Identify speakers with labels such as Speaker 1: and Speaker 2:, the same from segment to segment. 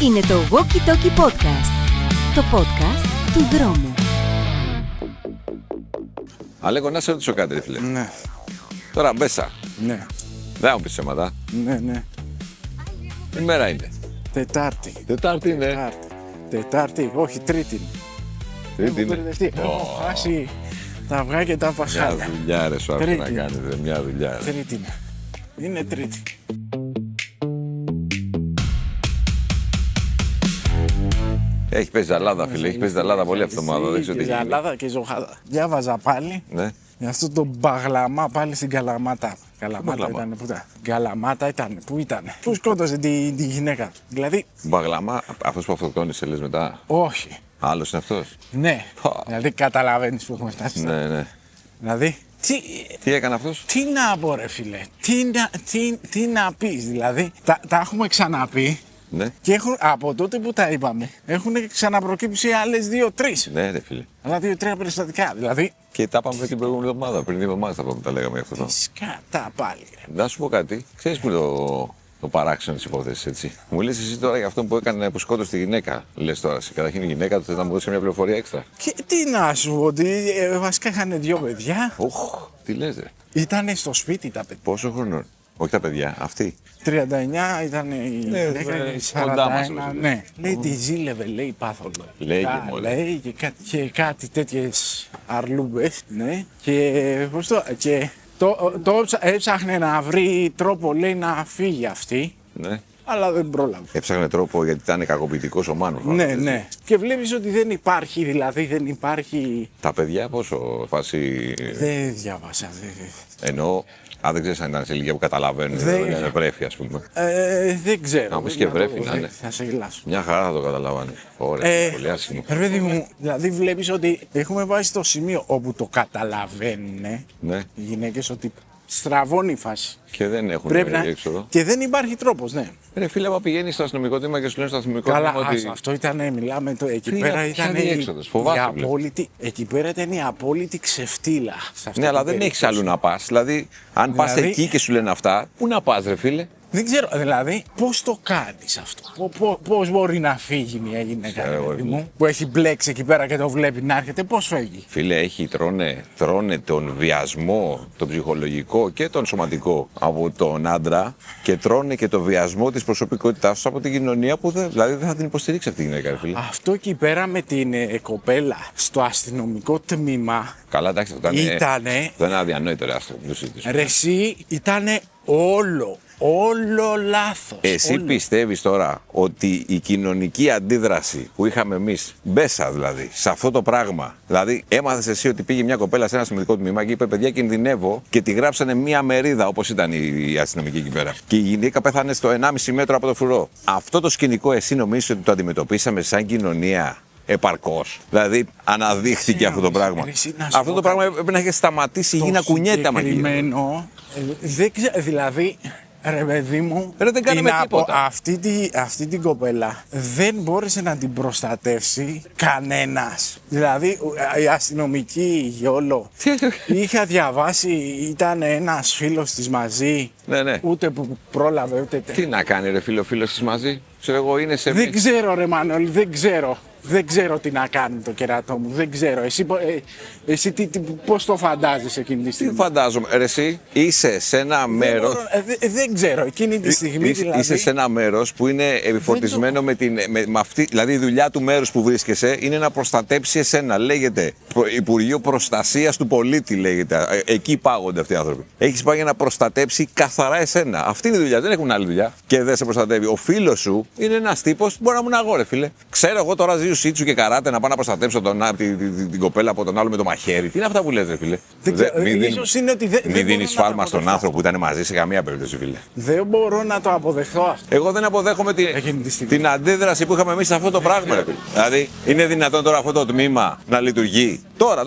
Speaker 1: Είναι το Walkie Talkie Podcast. Το podcast του δρόμου.
Speaker 2: Αλέκο, να σε ρωτήσω κάτι, ρε φίλε.
Speaker 3: Ναι.
Speaker 2: Τώρα Μπέσα.
Speaker 3: Ναι.
Speaker 2: Δεν θα μου πεις ψέματα.
Speaker 3: Ναι.
Speaker 2: Τι μέρα είναι?
Speaker 3: Τετάρτη.
Speaker 2: Τετάρτη είναι.
Speaker 3: Τετάρτη, όχι Τρίτη.
Speaker 2: Τρίτη είναι.
Speaker 3: Έχω χάσει τα αυγά και τα
Speaker 2: Μια
Speaker 3: πασχάλια.
Speaker 2: δουλειά ρε σου άφησε να
Speaker 3: Τρίτη.
Speaker 2: κάνεις, ρε. Μια δουλειά ρε.
Speaker 3: Τρίτη είναι. Είναι Τρίτη.
Speaker 2: Έχει παίζει ζαλάδα, φίλε. Έχει παίζει ζαλάδα πολύ αυτή τη εβδομάδα. Δεν ξέρω τι
Speaker 3: Και
Speaker 2: έχει γίνει.
Speaker 3: ζαλάδα και ζωχάδα. Διάβαζα πάλι
Speaker 2: Ναι.
Speaker 3: για αυτό το μπαγλαμά πάλι στην Καλαμάτα. Καλαμάτα
Speaker 2: Μπαγλαμά.
Speaker 3: ήταν που ήταν. Καλαμάτα ήταν. Πού ήταν. Πού σκότωσε τη γυναίκα του. Δηλαδή,
Speaker 2: Μπαγλαμά, αυτός που αυτοκτόνησε λες μετά.
Speaker 3: όχι.
Speaker 2: Άλλος είναι αυτός.
Speaker 3: Ναι.
Speaker 2: Πα.
Speaker 3: Δηλαδή καταλαβαίνεις που έχουμε φτάσει.
Speaker 2: Ναι.
Speaker 3: Δηλαδή,
Speaker 2: Τι έκανε αυτός?
Speaker 3: τι να πω ρε φίλε, τι να πεις δηλαδή, τα έχουμε ξαναπεί
Speaker 2: Ναι.
Speaker 3: και από τότε που τα είπαμε έχουν ξαναπροκύψει άλλες 2-3.
Speaker 2: Ναι, ρε φίλε.
Speaker 3: Αλλά 2-3 περιστατικά, δηλαδή
Speaker 2: Και τα είπαμε την προηγούμενη εβδομάδα. Πριν 2 εβδομάδες τα λέγαμε γι' αυτό.
Speaker 3: σκατά πάλι.
Speaker 2: Να σου πω κάτι. Ξέρεις που είναι το παράξενο της υπόθεσης, έτσι. Μου λες εσύ τώρα για αυτό που έκανε που σκότωσε τη γυναίκα. Λες τώρα, καταρχήν η γυναίκα του θες να μου δώσει μια πληροφορία έξτρα.
Speaker 3: Και τι να σου πω, ότι βασικά είχαν 2 παιδιά,
Speaker 2: Οχ, τι λες ρε.
Speaker 3: ήταν στο σπίτι τα παιδιά.
Speaker 2: Πόσο χρόνο? Όχι τα παιδιά, αυτή.
Speaker 3: 39 ήταν η
Speaker 2: Ναι,
Speaker 3: γυναίκα
Speaker 2: ναι,
Speaker 3: και
Speaker 2: κοντά μας,
Speaker 3: 41,
Speaker 2: όπως
Speaker 3: ναι. Λέει τη ζήλευε, λέει πάθολο.
Speaker 2: Λέγε, μωρέ.
Speaker 3: Λέει και κάτι τέτοιες αρλούμπες, ναι. Και πώς το έψαχνε να βρει τρόπο, λέει, να φύγει αυτή,
Speaker 2: Ναι.
Speaker 3: αλλά δεν πρόλαβε.
Speaker 2: Έψαχνε τρόπο γιατί ήταν κακοποιητικός ο Μάνος.
Speaker 3: Ναι. Και βλέπεις ότι δεν υπάρχει, δηλαδή δεν υπάρχει.
Speaker 2: Τα παιδιά πόσο φάση.
Speaker 3: Δεν διάβασα.
Speaker 2: Ενώ, αν δεν ξέρεις αν ήταν σε ηλικία που καταλαβαίνουν,
Speaker 3: Δεν-
Speaker 2: είναι βρέφη, ας πούμε.
Speaker 3: Δεν ξέρω.
Speaker 2: Να πεις και βρέφη να είναι.
Speaker 3: Θα σε γελάσω.
Speaker 2: Μια χαρά θα το καταλαβάνε. Ωραία, πολύ άσχημο.
Speaker 3: Ρε παιδί μου, δηλαδή βλέπεις ότι έχουμε πάει στο σημείο όπου το καταλαβαίνουν
Speaker 2: Ναι.
Speaker 3: οι γυναίκες ότι στραβώνει η φάση.
Speaker 2: Και δεν έχουν
Speaker 3: Πρέπει να.
Speaker 2: έξοδο.
Speaker 3: Και δεν υπάρχει τρόπος, ναι.
Speaker 2: Ρε φίλε, άμα πηγαίνει στο αστυνομικό τμήμα και σου λένε στο αστυνομικό
Speaker 3: Καλά,
Speaker 2: τμήμα ότι.
Speaker 3: αυτό ήταν, μιλάμε εκεί
Speaker 2: Ποια
Speaker 3: πέρα
Speaker 2: είναι
Speaker 3: ήταν
Speaker 2: η έξοδος, φοβάσαι, βλέπω.
Speaker 3: απόλυτη, εκεί πέρα ήταν η απόλυτη ξεφτύλα. σε αυτή
Speaker 2: Ναι, αλλά
Speaker 3: την
Speaker 2: δεν έχει
Speaker 3: περίπτωση.
Speaker 2: αλλού να πα. Δηλαδή, αν πα
Speaker 3: Δηλαδή-
Speaker 2: εκεί και σου λένε αυτά, πού να πα, ρε φίλε.
Speaker 3: Δεν ξέρω, δηλαδή, πώς το κάνεις αυτό. Πώς μπορεί να φύγει μια γυναίκα,
Speaker 2: Ξέρω,
Speaker 3: ρε παιδί
Speaker 2: ρε.
Speaker 3: μου, που έχει μπλέξει εκεί πέρα και το βλέπει να έρχεται, πώς φεύγει.
Speaker 2: Φίλε, τρώνε τον βιασμό, τον ψυχολογικό και τον σωματικό από τον άντρα και τρώνε και το βιασμό της προσωπικότητάς του από την κοινωνία που δηλαδή δεν θα την υποστηρίξει αυτή η γυναίκα, ρε φίλε.
Speaker 3: Αυτό εκεί πέρα με την κοπέλα στο αστυνομικό τμήμα,
Speaker 2: Καλά, εντάξει, αυτό
Speaker 3: Ήτανε-
Speaker 2: αυτό είναι αδιανόητο, ρε, άστο, το συζητήσουμε.
Speaker 3: ρε εσύ, ήτανε όλο λάθος.
Speaker 2: Εσύ
Speaker 3: όλο.
Speaker 2: πιστεύεις τώρα ότι η κοινωνική αντίδραση που είχαμε εμείς, Μπέσα δηλαδή, σε αυτό το πράγμα, δηλαδή έμαθες εσύ ότι πήγε μια κοπέλα σε ένα αστυνομικό τμήμα και είπε παιδιά κινδυνεύω και τη γράψανε μια μερίδα όπως ήταν η αστυνομική εκεί πέρα. Και η γυναίκα πέθανε στο 1,5 μέτρο από το φρουρό. Αυτό το σκηνικό εσύ νομίζεις ότι το αντιμετωπίσαμε σαν κοινωνία επαρκώς? Δηλαδή αναδείχθηκε αυτό το πράγμα.
Speaker 3: εσύ, να σου
Speaker 2: Αυτό
Speaker 3: πω
Speaker 2: το πράγμα
Speaker 3: κάτι.
Speaker 2: έπρεπε να είχε σταματήσει η γη να κουνιέται άμα γίνει.
Speaker 3: συγκεκριμένο, δεν ξέρω, δηλαδή, ρε παιδί μου,
Speaker 2: Ρε, δεν κάναμε τίποτα.
Speaker 3: αυτή την κοπέλα δεν μπόρεσε να την προστατεύσει κανένας. Δηλαδή, η αστυνομική γιόλο, είχα διαβάσει, ήταν ένας φίλος της μαζί,
Speaker 2: Ναι.
Speaker 3: ούτε που πρόλαβε, ούτε
Speaker 2: Τι να κάνει ρε φίλο, φίλος της μαζί. Ξέρω εγώ είναι σε.
Speaker 3: Δεν ξέρω ρε Μανώλη, δεν ξέρω. Δεν ξέρω τι να κάνει το κερατό μου, δεν ξέρω. Εσύ πώς το φαντάζεσαι εκείνη τη
Speaker 2: Τι
Speaker 3: στιγμή.
Speaker 2: φαντάζομαι, ρε εσύ είσαι σε ένα μέρος.
Speaker 3: Δεν ξέρω, εκείνη τη στιγμή δηλαδή.
Speaker 2: Είσαι σε ένα μέρος που είναι επιφορτισμένο με αυτή. Δηλαδή η δουλειά του μέρους που βρίσκεσαι είναι να προστατέψει εσένα. Λέγεται Υπουργείο Προστασίας του Πολίτη, λέγεται. Εκεί πάγονται αυτοί οι άνθρωποι. Έχεις πάει για να προστατέψει καθαρά εσένα. Αυτή είναι η δουλειά, δεν έχουν άλλη δουλειά. Και δεν σε προστατεύει. Ο φίλος σου είναι ένας τύπος, μπορεί να μου είναι αγόρε, φίλε. Ξέρω εγώ τώρα ζήσω σίτσου και καράτε να πάω να προστατέψω την κοπέλα από τον άλλο με το μαχαίρι. Τι είναι αυτά που λες, ρε φίλε.
Speaker 3: Ίσως είναι ότι δεν
Speaker 2: Μην
Speaker 3: μπορώ
Speaker 2: δίνει
Speaker 3: να το
Speaker 2: σφάλμα στον
Speaker 3: αποδεχτώ.
Speaker 2: άνθρωπο που ήταν μαζί σε καμία περίπτωση, φίλε.
Speaker 3: Δεν μπορώ να το αποδεχθώ αυτό.
Speaker 2: Εγώ δεν αποδέχομαι
Speaker 3: Εκείνη τη στιγμή.
Speaker 2: την αντίδραση που είχαμε εμεί σε αυτό το πράγμα. Ρε φίλε. Δηλαδή, είναι δυνατόν τώρα αυτό το τμήμα να λειτουργεί. Τώρα,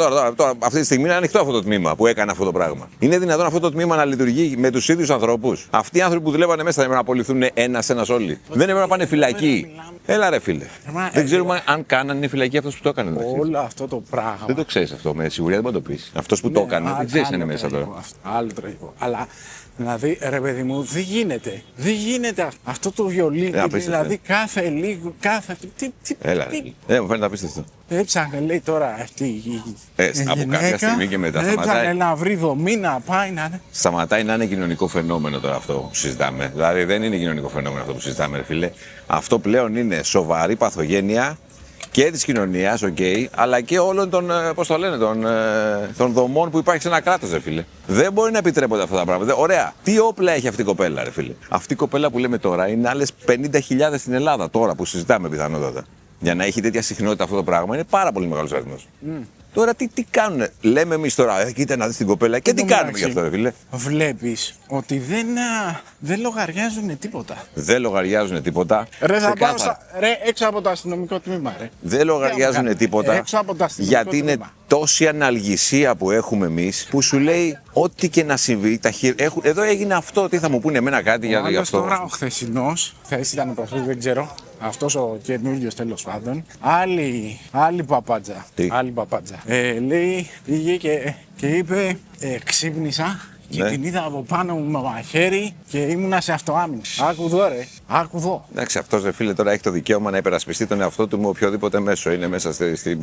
Speaker 2: αυτή τη στιγμή είναι ανοιχτό αυτό το τμήμα που έκανε αυτό το πράγμα. Είναι δυνατόν αυτό το τμήμα να λειτουργεί με τους ίδιους ανθρώπους? Αυτοί οι άνθρωποι που δουλεύανε μέσα δεν έπρεπε να απολυθούν ένας όλοι. Δεν έπρεπε να πάνε φυλακή. Έλα ρε φίλε. Δεν ξέρουμε αν κάνανε φυλακή αυτός που το έκανε.
Speaker 3: Όλο αυτό το πράγμα.
Speaker 2: Δεν το ξέρεις αυτό με σιγουριά, δεν μπορεί να το πεις. Αυτός που το έκανε δεν ξέρεις αν είναι μέσα τώρα.
Speaker 3: Άλλο τραγικό. Αλλά Δηλαδή, ρε παιδί μου, δεν γίνεται. Δεν γίνεται αυτό το βιολί. Δηλαδή, κάθε λίγο.
Speaker 2: Έλα. Μου φαίνεται απίστευτο.
Speaker 3: Έψαχνε, λέει τώρα αυτή η
Speaker 2: από κάποια στιγμή και μετά
Speaker 3: έψαχνε να βρει δομή, να πάει να.
Speaker 2: Σταματάει να είναι κοινωνικό φαινόμενο τώρα αυτό που συζητάμε. Δηλαδή, δεν είναι κοινωνικό φαινόμενο αυτό που συζητάμε, ρε φίλε. Αυτό πλέον είναι σοβαρή παθογένεια και της κοινωνίας, αλλά και όλων των, των δομών που υπάρχει σε ένα κράτος, ρε φίλε. Δεν μπορεί να επιτρέπονται αυτά τα πράγματα. Ωραία. Τι όπλα έχει αυτή η κοπέλα, ρε φίλε. Αυτή η κοπέλα που λέμε τώρα είναι άλλες 50.000 στην Ελλάδα, τώρα που συζητάμε πιθανότατα. Για να έχει τέτοια συχνότητα αυτό το πράγμα είναι πάρα πολύ μεγάλος αριθμός. Τώρα τι κάνουνε. Λέμε εμείς τώρα, κοίτα να δεις την κοπέλα και τι κάνουμε γι' αυτό, ρε φίλε.
Speaker 3: Βλέπεις ότι δεν λογαριάζουν τίποτα.
Speaker 2: Δεν λογαριάζουν τίποτα.
Speaker 3: Ρε, θα πάω έξω από το αστυνομικό τμήμα, ρε.
Speaker 2: Δεν λογαριάζουν τίποτα.
Speaker 3: Έξω από το αστυνομικό
Speaker 2: γιατί
Speaker 3: τμήμα.
Speaker 2: Είναι τόση αναλγησία που έχουμε εμείς που σου λέει ό,τι και να συμβεί. Εδώ έγινε αυτό, τι θα μου πούνε εμένα κάτι για αυτό.
Speaker 3: Τώρα ο χθεσινός, χθες ήταν προχθές, δεν ξέρω. Αυτός ο καινούριος τέλος πάντων, άλλη παπάντζα. Άλλη παπάντζα. Λέει, πήγε και είπε, ξύπνησα και την είδα από πάνω μου με μαχαίρι και ήμουνα σε αυτοάμυνση. Άκου εδώ, ρε. Άκου εδώ.
Speaker 2: Εντάξει, αυτός, ρε φίλε, τώρα έχει το δικαίωμα να υπερασπιστεί τον εαυτό του με οποιοδήποτε μέσο. Είναι μέσα στην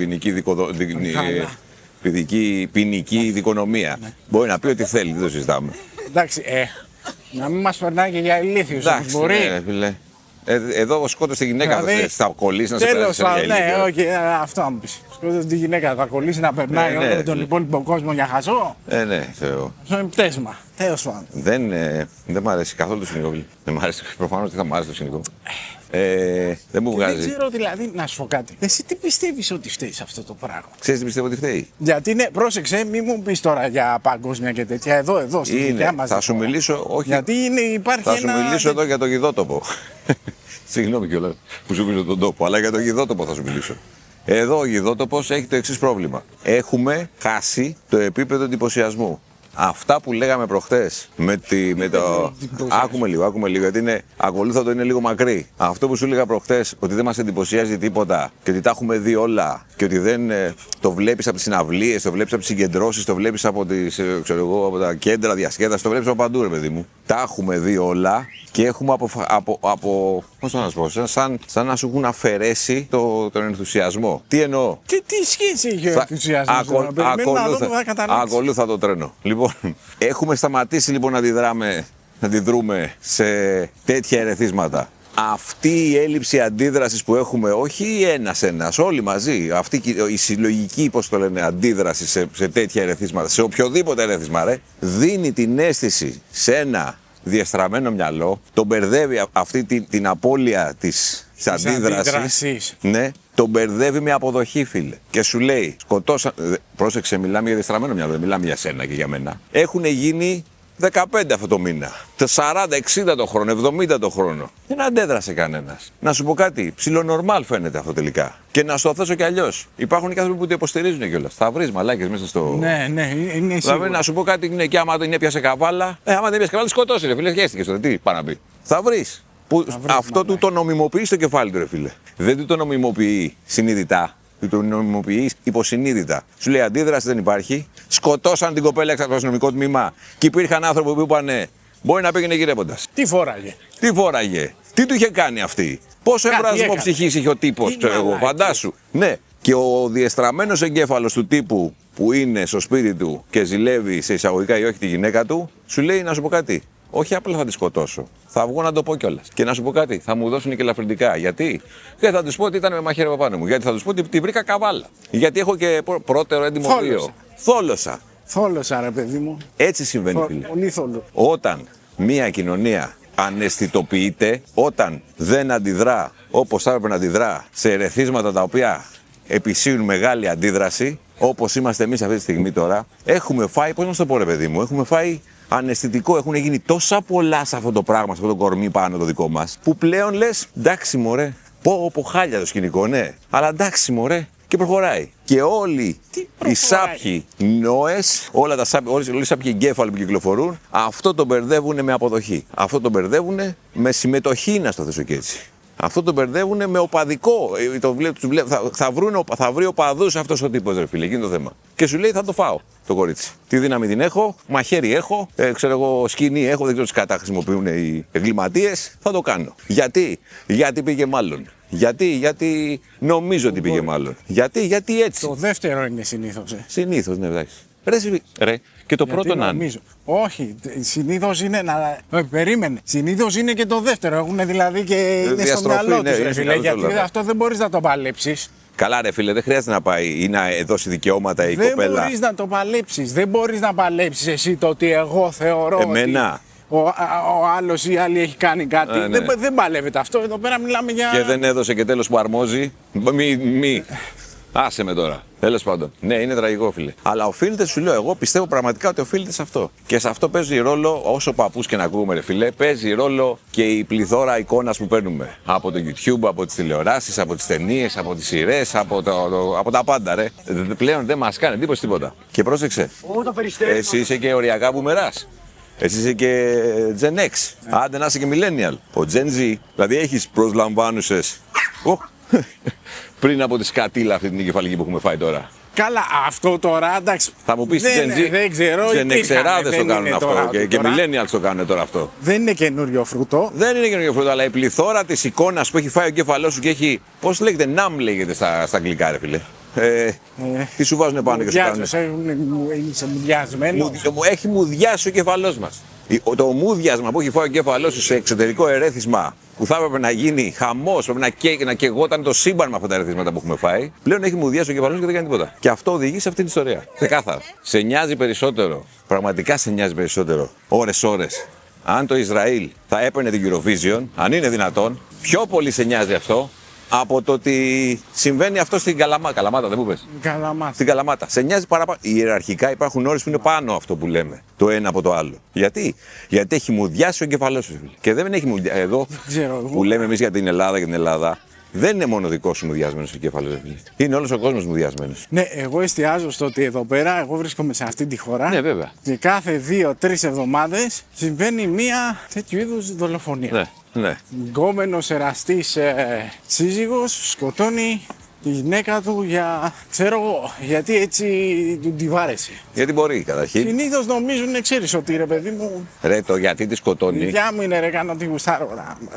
Speaker 2: ποινική δικονομία. Μπορεί να πει ό,τι θέλει, δεν το συζητάμε.
Speaker 3: Εντάξει, να μην μας περνάει και για ηλίθιους. Εντάξει, μπορεί.
Speaker 2: Ναι, φίλε. Εδώ σκότωσε τη γυναίκα, θα κολλήσει να σε περάσει.
Speaker 3: Ναι, όχι, αυτό μου πεις. Σκότωσε τη γυναίκα, θα κολλήσει να περνάει όλο τον υπόλοιπο κόσμο για χαζό.
Speaker 2: Ναι, Θεό.
Speaker 3: Αυτό είναι πτέσμα. Τέλος πάντων.
Speaker 2: Δεν μ' αρέσει καθόλου το σκηνικό. Δεν μ' αρέσει, προφανώς δεν θα μ' άρεσε το σκηνικό. Δεν μου βγάζει.
Speaker 3: Δεν ξέρω δηλαδή, να σου πω κάτι. Εσύ τι πιστεύεις ότι φταίει σε αυτό το πράγμα?
Speaker 2: Ξέρεις τι πιστεύω ότι φταίει?
Speaker 3: Γιατί πρόσεξε, μη μου πεις τώρα για παγκόσμια και τέτοια. Εδώ, στη δικιά μας.
Speaker 2: Θα σου μιλήσω, όχι.
Speaker 3: Γιατί υπάρχει
Speaker 2: θα σου μιλήσω εδώ για το γιδότοπο. Συγγνώμη κιόλας που σου μιλήσω τον τόπο, αλλά για το γιδότοπο θα σου μιλήσω. Εδώ ο γιδότοπος έχει το εξής πρόβλημα. Έχουμε χάσει το επίπεδο εντυπωσιασμού. Αυτά που λέγαμε προχτές με το. Άκουμε λίγο, γιατί ακολούθατο είναι λίγο μακρύ. Αυτό που σου έλεγα προχτές, ότι δεν μας εντυπωσιάζει τίποτα και ότι τα έχουμε δει όλα και ότι δεν το βλέπεις από τις συναυλίες, το βλέπεις από τις συγκεντρώσεις, το βλέπεις από από τα κέντρα διασκέδασης, το βλέπεις από παντού, ρε παιδί μου. Τα έχουμε δει όλα και έχουμε πώς να σου πω, σαν να σου έχουν αφαιρέσει τον ενθουσιασμό. Τι εννοώ?
Speaker 3: Τι σχέση έχει ο ενθουσιασμός?
Speaker 2: Ακολούθα το τρένο. Λοιπόν, έχουμε σταματήσει λοιπόν να αντιδρούμε σε τέτοια ερεθίσματα. Αυτή η έλλειψη αντίδρασης που έχουμε, όχι ένας, όλοι μαζί, αυτή η συλλογική, πώς το λένε, αντίδραση σε τέτοια ερεθίσματα, σε οποιοδήποτε ερεθίσμα, δίνει την αίσθηση σε ένα διεστραμμένο μυαλό, τον μπερδεύει αυτή την απώλεια της αντίδρασης. Ναι, τον μπερδεύει με αποδοχή, φίλε. Και σου λέει, πρόσεξε, μιλάμε για διεστραμμένο μυαλό, δεν μιλάμε για σένα και για μένα. Έχουν γίνει 15 αυτό το μήνα. 40, 60 το χρόνο, 70 το χρόνο. Δεν αντέδρασε κανένας. Να σου πω κάτι, ψιλονορμάλ φαίνεται αυτό τελικά. Και να σου το θέσω κι αλλιώς. Υπάρχουν και άνθρωποι που το υποστηρίζουν κιόλας. Θα βρεις μαλάκες μέσα στο.
Speaker 3: Ναι, είναι
Speaker 2: δηλαδή, να σου πω κάτι, είναι και άμα δεν έπιασε καβάλα. Άμα δεν έπιασε καβάλα, σκοτώσει, ρε φίλε, χαίστηκες τότε. Τι πάει να πει. Θα βρεις. Αυτό του το νομιμοποιεί στο κεφάλι του, ρε φίλε. Δεν του το νομιμοποιεί συνειδητά. Του το νομιμοποιεί υποσυνείδητα. Σου λέει αντίδραση δεν υπάρχει. Σκοτώσαν την κοπέλα έξω από το αστυνομικό τμήμα και υπήρχαν άνθρωποι που είπαν μπορεί να πήγαινε γυρεύοντας.
Speaker 3: Τι φόραγε.
Speaker 2: Τι του είχε κάνει αυτή. Πόσο εμβρασμό ψυχής είχε ο τύπος, ξέρω εγώ, φαντάσου. Ναι, και ο διεστραμμένος εγκέφαλος του τύπου που είναι στο σπίτι του και ζηλεύει σε εισαγωγικά ή όχι τη γυναίκα του, σου λέει να σου πω κάτι. Όχι απλά θα τη σκοτώσω. Θα βγω να το πω κιόλας. Και να σου πω κάτι, θα μου δώσουν και ελαφρυντικά. Γιατί? Και θα του πω ότι ήταν με μαχαίρι από πάνω μου. Γιατί θα του πω ότι τη βρήκα καβάλα. Γιατί έχω και πρώτερο έντιμο βίο. Θόλωσα,
Speaker 3: ρε παιδί μου.
Speaker 2: Έτσι συμβαίνει, φίλε.
Speaker 3: Πολύ θόλο.
Speaker 2: Όταν μια κοινωνία αναισθητοποιείται, όταν δεν αντιδρά όπως θα έπρεπε να αντιδρά σε ερεθίσματα τα οποία επισύουν μεγάλη αντίδραση, όπως είμαστε εμείς αυτή τη στιγμή τώρα, έχουμε φάει, πώς να το πω, ρε παιδί μου, έχουμε φάει αναισθητικό, έχουν γίνει τόσα πολλά σε αυτό το πράγμα, σε αυτό το κορμί πάνω το δικό μας, που πλέον λες, εντάξει μωρέ, πω χάλια το σκηνικό, ναι, αλλά εντάξει μωρέ, και προχωράει. Και όλοι οι σάπιοι νόες, όλοι οι σάπιοι εγκέφαλοι που κυκλοφορούν, αυτό το μπερδεύουν με αποδοχή. Αυτό το μπερδεύουν με συμμετοχή, να στο θέσω και έτσι. Αυτό το μπερδεύουν με οπαδικό. Θα βρει οπαδούς αυτός ο τύπος, ρε φίλε, εκείνο το θέμα. Και σου λέει θα το φάω το κορίτσι. Τι δύναμη την έχω, μαχαίρι έχω, ξέρω εγώ, σκηνή έχω, δεν ξέρω τι κατά χρησιμοποιούν οι εγκληματίες. Θα το κάνω. Γιατί πήγε μάλλον. Γιατί νομίζω ότι πήγε μάλλον. Γιατί έτσι.
Speaker 3: Το δεύτερο είναι συνήθως.
Speaker 2: Συνήθως, ναι, εντάξει. Ρε, και το πρώτο να είναι.
Speaker 3: Όχι, συνήθως είναι να. Περίμενε. Συνήθως είναι και το δεύτερο. Έχουν δηλαδή και είναι στο μυαλό τους, ρε φίλε. Γιατί αυτό δεν μπορείς να το παλέψεις.
Speaker 2: Καλά, ρε φίλε, δεν χρειάζεται να πάει ή να δώσει δικαιώματα η κοπέλα.
Speaker 3: Δεν μπορείς να το παλέψεις. Δεν μπορείς να παλέψεις εσύ το ότι εγώ θεωρώ.
Speaker 2: Εμένα.
Speaker 3: Ότι ο άλλος ή η άλλη έχει κάνει κάτι. Ναι. Δεν παλεύεται αυτό. Εδώ πέρα μιλάμε για.
Speaker 2: Και δεν έδωσε και τέλος που αρμόζει. Μη. Άσε με τώρα. Τέλος πάντων. Ναι, είναι τραγικό, φίλε. Αλλά οφείλεται, σου λέω, εγώ πιστεύω πραγματικά ότι οφείλεται σε αυτό. Και σε αυτό παίζει ρόλο, όσο παππούς και να ακούμε, ρε φίλε, παίζει ρόλο και η πληθώρα εικόνας που παίρνουμε. Από το YouTube, από τις τηλεοράσεις, από τις ταινίες, από τις σειρές, από τα πάντα, ρε. Πλέον δεν μας κάνει εντύπωση τίποτα. Και πρόσεξε. Εσύ είσαι και οριακά μπουμεράς. Εσύ είσαι και Gen X. Άντε να είσαι και Millennial. Ο Gen Z, δηλαδή έχεις προσλαμβάνουσες. Πριν από τη σκατήλα αυτή την εγκεφαλική που έχουμε φάει τώρα.
Speaker 3: Καλά, αυτό τώρα εντάξει.
Speaker 2: Θα μου πεις
Speaker 3: δεν ξέρω.
Speaker 2: Gen X'εράδες το κάνουν αυτό. Και Millennials το κάνουν τώρα αυτό.
Speaker 3: Δεν είναι καινούριο φρούτο.
Speaker 2: Δεν είναι καινούριο φρούτο, αλλά η πληθώρα της εικόνας που έχει φάει ο εγκέφαλός σου και έχει. Πώς λέγεται, NAM λέγεται στα αγγλικά, ρε φίλε. Τι σου βάζουν πάνω και σου κάνουν.
Speaker 3: Είσαι μουδιασμένο.
Speaker 2: Έχει μουδιάσει ο εγκεφαλός μας. Το μούδιασμα που έχει φάει ο εγκέφαλός σου σε εξωτερικό ερέθισμα που θα έπρεπε να γίνει χαμός, πρέπει να καιγόταν το σύμπαν με αυτά τα ερεθίσματα που έχουμε φάει, πλέον έχει μουδιάσει ο εγκέφαλός και δεν κάνει τίποτα. Και αυτό οδηγεί σε αυτή την ιστορία. Ξεκάθαρα. Σε νοιάζει περισσότερο, πραγματικά σε νοιάζει περισσότερο, ώρες-ώρες, αν το Ισραήλ θα έπαιρνε την Eurovision, αν είναι δυνατόν, πιο πολύ σε νοιάζει αυτό από το ότι συμβαίνει αυτό στην Καλαμάτα, δεν μου πες.
Speaker 3: Καλαμάτα.
Speaker 2: Στην Καλαμάτα. Σε νοιάζει παραπάνω. Ιεραρχικά υπάρχουν ώρες που είναι πάνω αυτό που λέμε. Το ένα από το άλλο. Γιατί έχει μουδιάσει ο εγκεφαλός σου. Και δεν έχει μουδιάσει. Εδώ που λέμε εμείς για την Ελλάδα και την Ελλάδα, δεν είναι μόνο δικό σου μουδιασμένος ο εγκεφαλός. Είναι όλος ο κόσμος μουδιασμένος.
Speaker 3: Ναι, εγώ εστιάζω στο ότι εδώ πέρα, εγώ βρίσκομαι σε αυτή τη χώρα.
Speaker 2: Ναι, βέβαια.
Speaker 3: Και κάθε 2-3 εβδομάδες συμβαίνει μία τέτοιου είδους δολοφονία.
Speaker 2: Ναι.
Speaker 3: Γκόμενος εραστής σύζυγος σκοτώνει τη γυναίκα του γιατί έτσι του τη βάρεσε.
Speaker 2: Γιατί μπορεί καταρχήν.
Speaker 3: Συνήθως νομίζουν, ξέρεις ότι ρε παιδί μου.
Speaker 2: Ρε, το γιατί τη σκοτώνει.
Speaker 3: Η δικιά μου είναι ρε, κάνω τη γουστάρω.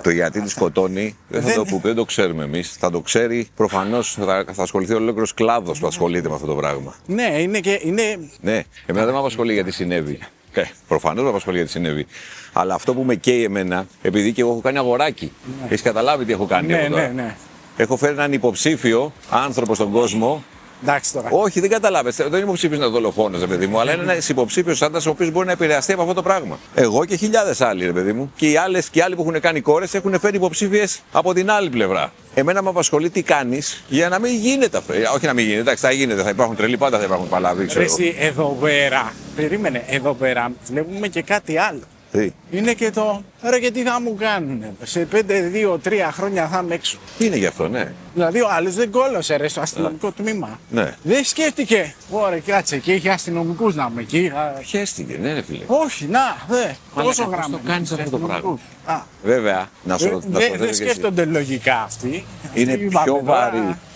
Speaker 2: Το γιατί τη σκοτώνει δεν θα το πούμε, δεν το ξέρουμε εμείς. Θα το ξέρει προφανώς, θα ασχοληθεί ολόκληρος κλάδος που ασχολείται με αυτό το πράγμα.
Speaker 3: Ναι, είναι και.
Speaker 2: Ναι, εμένα δεν με απασχολεί γιατί συνέβη. Προφανώς με απασχολεί γιατί συνέβη. Αλλά αυτό που με καίει εμένα, επειδή και εγώ έχω κάνει αγοράκι. Ναι. Έχεις καταλάβει τι έχω κάνει εγώ τώρα.
Speaker 3: Ναι.
Speaker 2: Έχω φέρει έναν υποψήφιο άνθρωπο στον κόσμο.
Speaker 3: Εντάξει τώρα.
Speaker 2: Όχι, δεν καταλάβες. Δεν είναι υποψήφιος να δολοφόνος, ρε παιδί μου, αλλά είναι ένας υποψήφιος άντρας ο οποίος μπορεί να επηρεαστεί από αυτό το πράγμα. Εγώ και χιλιάδες άλλοι, ρε παιδί μου. Και οι άλλοι που έχουν κάνει κόρες έχουν φέρει υποψήφιες από την άλλη πλευρά. Εμένα με απασχολεί τι κάνεις για να μην γίνεται αυτό. Όχι να μην γίνεται, εντάξει, θα γίνεται, θα υπάρχουν τρελοί, πάντα θα υπάρχουν παλαβοί, ξέρω.
Speaker 3: Εσύ εδώ πέρα. Περίμενε, εδώ πέρα βλέπουμε και κάτι άλλο.
Speaker 2: Τι?
Speaker 3: Είναι και το. Ρε, και τι θα μου κάνουν. Σε 5-2-3 χρόνια θα είμαι έξω.
Speaker 2: Είναι γι' αυτό, ναι.
Speaker 3: Δηλαδή ο άλλος δεν κόλωσε ρε στο αστυνομικό τμήμα.
Speaker 2: Ναι.
Speaker 3: Δεν σκέφτηκε. Ωραία, κάτσε και είχε αστυνομικούς να είμαι εκεί.
Speaker 2: Χαίστηκε, ναι, ρε φίλε.
Speaker 3: Όχι, τόσο γράμμα.
Speaker 2: Το κάνεις αυτό το πράγμα. Βέβαια, να σου ρωτήσω.
Speaker 3: Δεν σκέφτονται λογικά αυτοί.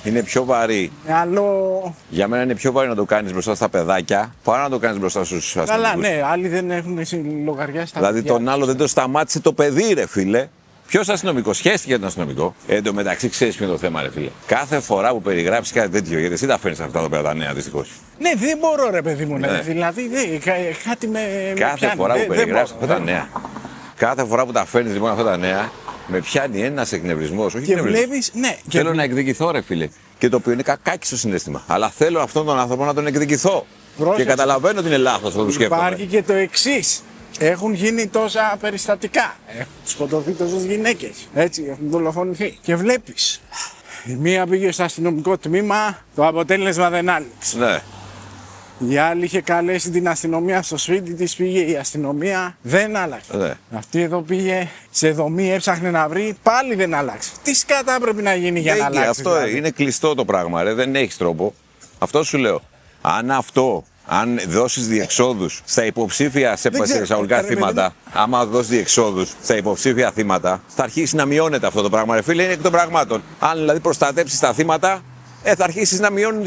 Speaker 2: Είναι πιο βαρύ.
Speaker 3: Άλλο.
Speaker 2: Για μένα είναι πιο βαρύ να το κάνεις μπροστά στα παιδάκια παρά να το κάνεις μπροστά στους αστυνομικούς.
Speaker 3: Καλά, ναι, άλλοι δεν έχουν λογαριάσει τα
Speaker 2: δηλαδή τον άλλο δεν το σταμάτησε το παιδί, ρε φίλε. Ποιος αστυνομικός, σχέστηκε τον αστυνομικό. Εν τω μεταξύ, ξέρεις ποιο είναι το θέμα, ρε φίλε. Κάθε φορά που περιγράψεις κάτι τέτοιο, γιατί εσύ τα φέρνεις αυτά εδώ πέρα τα νέα, δυστυχώς.
Speaker 3: Ναι, δεν μπορώ, ρε παιδί μου, ναι. Δηλαδή κάτι με.
Speaker 2: Κάθε φορά που περιγράψεις αυτά τα νέα. Κάθε φορά που τα φέρνεις λοιπόν αυτά τα νέα, με πιάνει ένας εκνευρισμός. Όχι
Speaker 3: και βλέπεις, ναι.
Speaker 2: Θέλω να εκδικηθώ, ρε φίλε. Και το οποίο είναι κακάκι στο συναίσθημα. Αλλά θέλω αυτόν τον άνθρωπο να τον εκδικηθώ.
Speaker 3: Πρόσεξε.
Speaker 2: Και καταλαβαίνω ότι είναι λάθος αυτό που σκέφτομαι.
Speaker 3: Υπάρχει και το εξής. Έχουν γίνει τόσα περιστατικά. Έχουν σκοτωθεί τόσες γυναίκες. Έτσι, έχουν δολοφονηθεί. Και βλέπεις. Η μία πήγε στο αστυνομικό τμήμα, το αποτέλεσμα δεν άλλαξε.
Speaker 2: Ναι.
Speaker 3: Η άλλη είχε καλέσει την αστυνομία στο σπίτι της, πήγε η αστυνομία, δεν άλλαξε.
Speaker 2: Ναι.
Speaker 3: Αυτή εδώ πήγε σε δομή, έψαχνε να βρει, πάλι δεν άλλαξε. Τι σκάτα πρέπει να γίνει για να αλλάξει.
Speaker 2: Αυτό δηλαδή. Είναι κλειστό το πράγμα, ρε. Δεν έχεις τρόπο. Αυτό σου λέω. Αν αυτό Αν δώσεις διεξόδους στα υποψήφια σε εισαγωγικά θύματα, άμα δώσεις διεξόδους στα υποψήφια θύματα, θα αρχίσει να μειώνεται αυτό το πράγμα. Ρε φίλε, είναι εκ των πραγμάτων. Αν δηλαδή προστατέψεις τα θύματα, θα αρχίσεις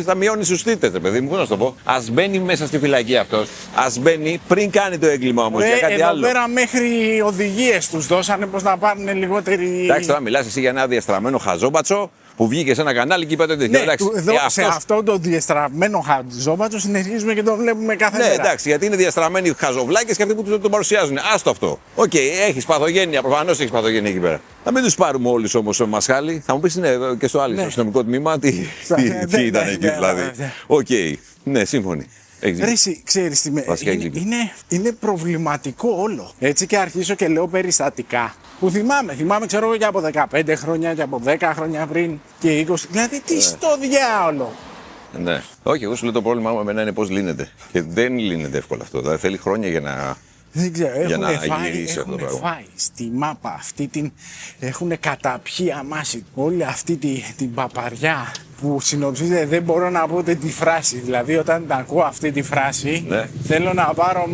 Speaker 2: να μειώνεις τους θύτες, ρε παιδί μου. Πώς να σου το πω. Ας μπαίνει μέσα στη φυλακή αυτός. Ας μπαίνει πριν κάνει το έγκλημα όμως. Για κάτι
Speaker 3: εδώ
Speaker 2: άλλο.
Speaker 3: πέρα μέχρι οδηγίες τους δώσανε πως να πάρουν λιγότερη.
Speaker 2: Εντάξει, τώρα μιλάς εσύ για ένα διαστραμμένο χαζόμπατσο που βγήκε σε ένα κανάλι και είπε ότι.
Speaker 3: Ναι, σε αυτό το διαστραμμένο χαζόμπατσο συνεχίζουμε και το βλέπουμε κάθε μέρα.
Speaker 2: Ναι, εντάξει, γιατί είναι διαστραμμένοι χαζοβλάκες και αυτοί που τον παρουσιάζουν. Άστο αυτό. Οκ, έχεις παθογένεια, προφανώς έχεις παθογένεια εκεί πέρα. Θα μην τους πάρουμε όλους όμως Μασχάλη. Θα μου πεις, ναι, και στο άλλο, στο αστυνομικό τμήμα, τι ήταν εκεί δηλαδή. Οκ, ναι, σύμφωνοι.
Speaker 3: Ρίση, ξέρεις τι είναι προβληματικό όλο. Έτσι και αρχίσω και λέω περιστατικά που θυμάμαι ξέρω εγώ και από 15 χρόνια και από 10 χρόνια πριν και 20. Δηλαδή τι στο διάολο.
Speaker 2: Ναι. Όχι, εγώ σου λέω το πρόβλημα μου εμένα είναι πώς λύνεται. Και δεν λύνεται εύκολα αυτό. Δηλαδή θέλει χρόνια για να.
Speaker 3: Δεν ξέρω,
Speaker 2: έχουν
Speaker 3: φάει στη μάπα αυτή την. Έχουν καταπιεί αμάση όλη αυτή την παπαριά που συνοψίζεται. Δεν μπορώ να πω τη φράση. Δηλαδή, όταν την ακούω αυτή τη φράση,
Speaker 2: ναι,
Speaker 3: θέλω να πάρω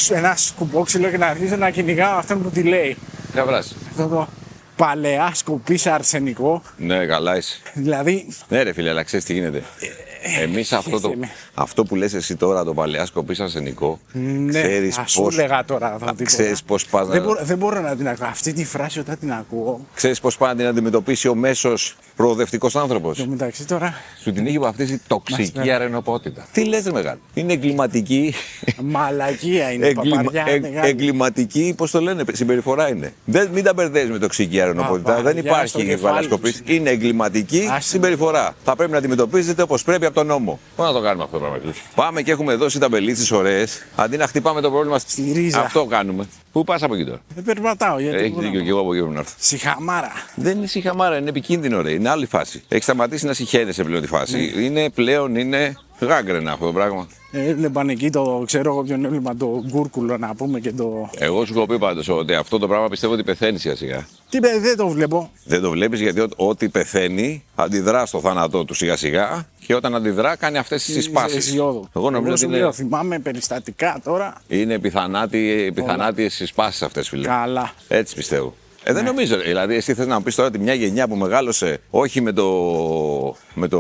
Speaker 3: ένα σκουπόξυλο και να αρχίσω να κυνηγάω αυτόν που τη λέει.
Speaker 2: Ποια φράση?
Speaker 3: Αυτό το παλαιά σκουπί αρσενικό.
Speaker 2: Ναι, καλά είσαι.
Speaker 3: Δηλαδή.
Speaker 2: Ναι, ρε φίλε, αλλά ξέρεις τι γίνεται. Εμείς αυτό που λες εσύ τώρα, το παλαιά σκοπής αρσενικό, ξέρεις
Speaker 3: πώς. Σου λέγα τώρα
Speaker 2: ξέρεις πώς πας
Speaker 3: δεν μπορώ να την ακούω. Αυτή τη φράση όταν την ακούω.
Speaker 2: Ξέρεις πώς πάει να την αντιμετωπίσει ο μέσος προοδευτικός άνθρωπος.
Speaker 3: Το μεταξύ τώρα.
Speaker 2: Σου την έχει βαφτίσει τοξική αρενοπότητα. Τι λες, ρε μεγάλο? Είναι εγκληματική.
Speaker 3: Μαλακία είναι.
Speaker 2: Εγκληματική, πώς το λένε, συμπεριφορά είναι. Μην τα μπερδεύεις με τοξική αρενοπότητα. Δεν υπάρχει παλαιά σκοπής. Είναι εγκληματική συμπεριφορά. Θα πρέπει να αντιμετωπίζετε όπως πρέπει από τον νόμο. Πώς να το κάνουμε αυτό το πράγμα? Πάμε και έχουμε δώσει ταμπελίτσες ωραίες. Αντί να χτυπάμε το πρόβλημα
Speaker 3: στη ρίζα.
Speaker 2: Αυτό κάνουμε. Πού πας από εκεί τώρα?
Speaker 3: Δεν περπατάω.
Speaker 2: Έχει δίκιο και εγώ από εκεί πρέπει να έρθω.
Speaker 3: Σιχαμάρα.
Speaker 2: Δεν είναι σιχαμάρα, είναι επικίνδυνο, ρε. Είναι άλλη φάση. Έχει σταματήσει να συχαίνεσαι πλέον τη φάση. Είναι πλέον γάγκρενα αυτό το πράγμα.
Speaker 3: Έβλεπαν εκεί ξέρω εγώ ποιον έβλεπαν, το Γκούρκουλο να πούμε και το.
Speaker 2: Εγώ σου έχω πει πάντως ότι αυτό το πράγμα πιστεύω ότι πεθαίνει σιγά σιγά.
Speaker 3: Δεν το βλέπω.
Speaker 2: Δεν το βλέπεις γιατί ό,τι πεθαίνει αντιδρά στο θάνατό του σιγά σιγά και όταν αντιδρά κάνει αυτές τις συσπάσεις.
Speaker 3: Εγώ νομίζω ότι θυμάμαι περιστατικά τώρα.
Speaker 2: Είναι πιθανάτιες συσπάσεις αυτές, φίλε.
Speaker 3: Καλά.
Speaker 2: Έτσι πιστεύω. Δεν νομίζω. Δηλαδή, εσύ θες να μου πεις τώρα ότι μια γενιά που μεγάλωσε όχι με το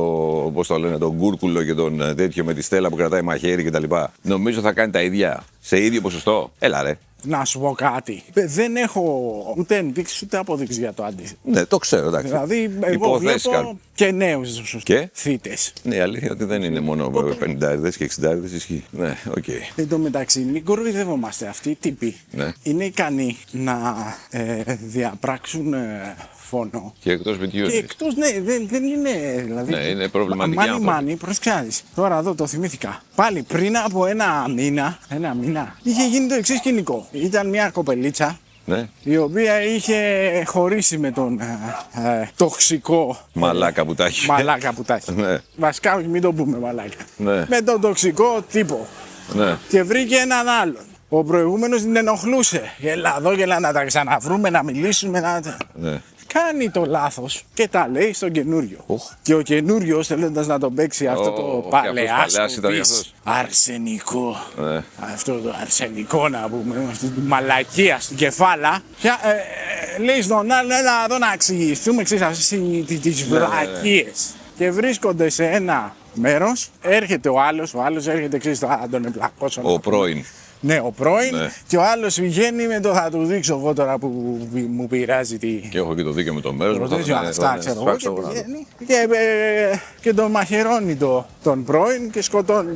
Speaker 2: πώς το λένε, τον Γκούρκουλο και τον τέτοιο με τη Στέλλα που κρατάει μαχαίρι κτλ. Νομίζω θα κάνει τα ίδια σε ίδιο ποσοστό. Έλα ρε.
Speaker 3: Να σου πω κάτι. Δεν έχω ούτε ενδείξει ούτε αποδείξει για το αντίθετο.
Speaker 2: Ναι, το ξέρω, εντάξει.
Speaker 3: Δηλαδή, εγώ βλέπω και νέους θύτες.
Speaker 2: Ναι, η αλήθεια είναι ότι δεν είναι μόνο 50 και 60 ισχύει. Ναι, οκ.
Speaker 3: Εν τω μεταξύ, μην κοροϊδευόμαστε. Αυτοί οι τύποι είναι ικανοί να διαπράξουν φόνο.
Speaker 2: Και εκτός σπιτιού.
Speaker 3: Και εκτός, ναι, δεν είναι. Δηλαδή,
Speaker 2: ναι, είναι προβληματική.
Speaker 3: Μάνι, προσκάδεις. Τώρα εδώ το θυμήθηκα. Πάλι πριν από ένα μήνα, είχε γίνει το εξής σκηνικό. Ήταν μια κοπελίτσα.
Speaker 2: Ναι.
Speaker 3: Η οποία είχε χωρίσει με τον τοξικό.
Speaker 2: Μαλάκα πουτάκι.
Speaker 3: Μαλάκα πουτάκι.
Speaker 2: Ναι.
Speaker 3: Βασικά, όχι, μην το πούμε μαλάκα.
Speaker 2: Ναι.
Speaker 3: Με τον τοξικό τύπο.
Speaker 2: Ναι.
Speaker 3: Και βρήκε έναν άλλον. Ο προηγούμενος την ενοχλούσε. Έλα εδώ, έλα να τα ξαναβρούμε, να μιλήσουμε.
Speaker 2: Ναι.
Speaker 3: Κάνει το λάθος και τα λέει στον καινούριο. Και ο καινούριος, θέλοντας να τον παίξει αυτό το παλαιά σκοπής αρσενικό.
Speaker 2: Ναι.
Speaker 3: Αυτό το αρσενικό, να πούμε, αυτή τη μαλακία στην κεφάλα. Λέει στον άλλο, έλα εδώ να εξηγηθούμε, ξέρεις, αυτές τις βλακίες. Και βρίσκονται σε ένα μέρος, έρχεται ο άλλος έρχεται, ξέρεις, θα τον εμπλακώσω.
Speaker 2: Ο πρώην.
Speaker 3: Ναι, ο πρώην, και ο άλλος βγαίνει με το θα του δείξω εγώ τώρα που μου πειράζει τη.
Speaker 2: Και έχω και το δίκαιο με το μέρος μου.
Speaker 3: Αυτά ξέρω εγώ. Και τον μαχαιρώνει τον πρώην και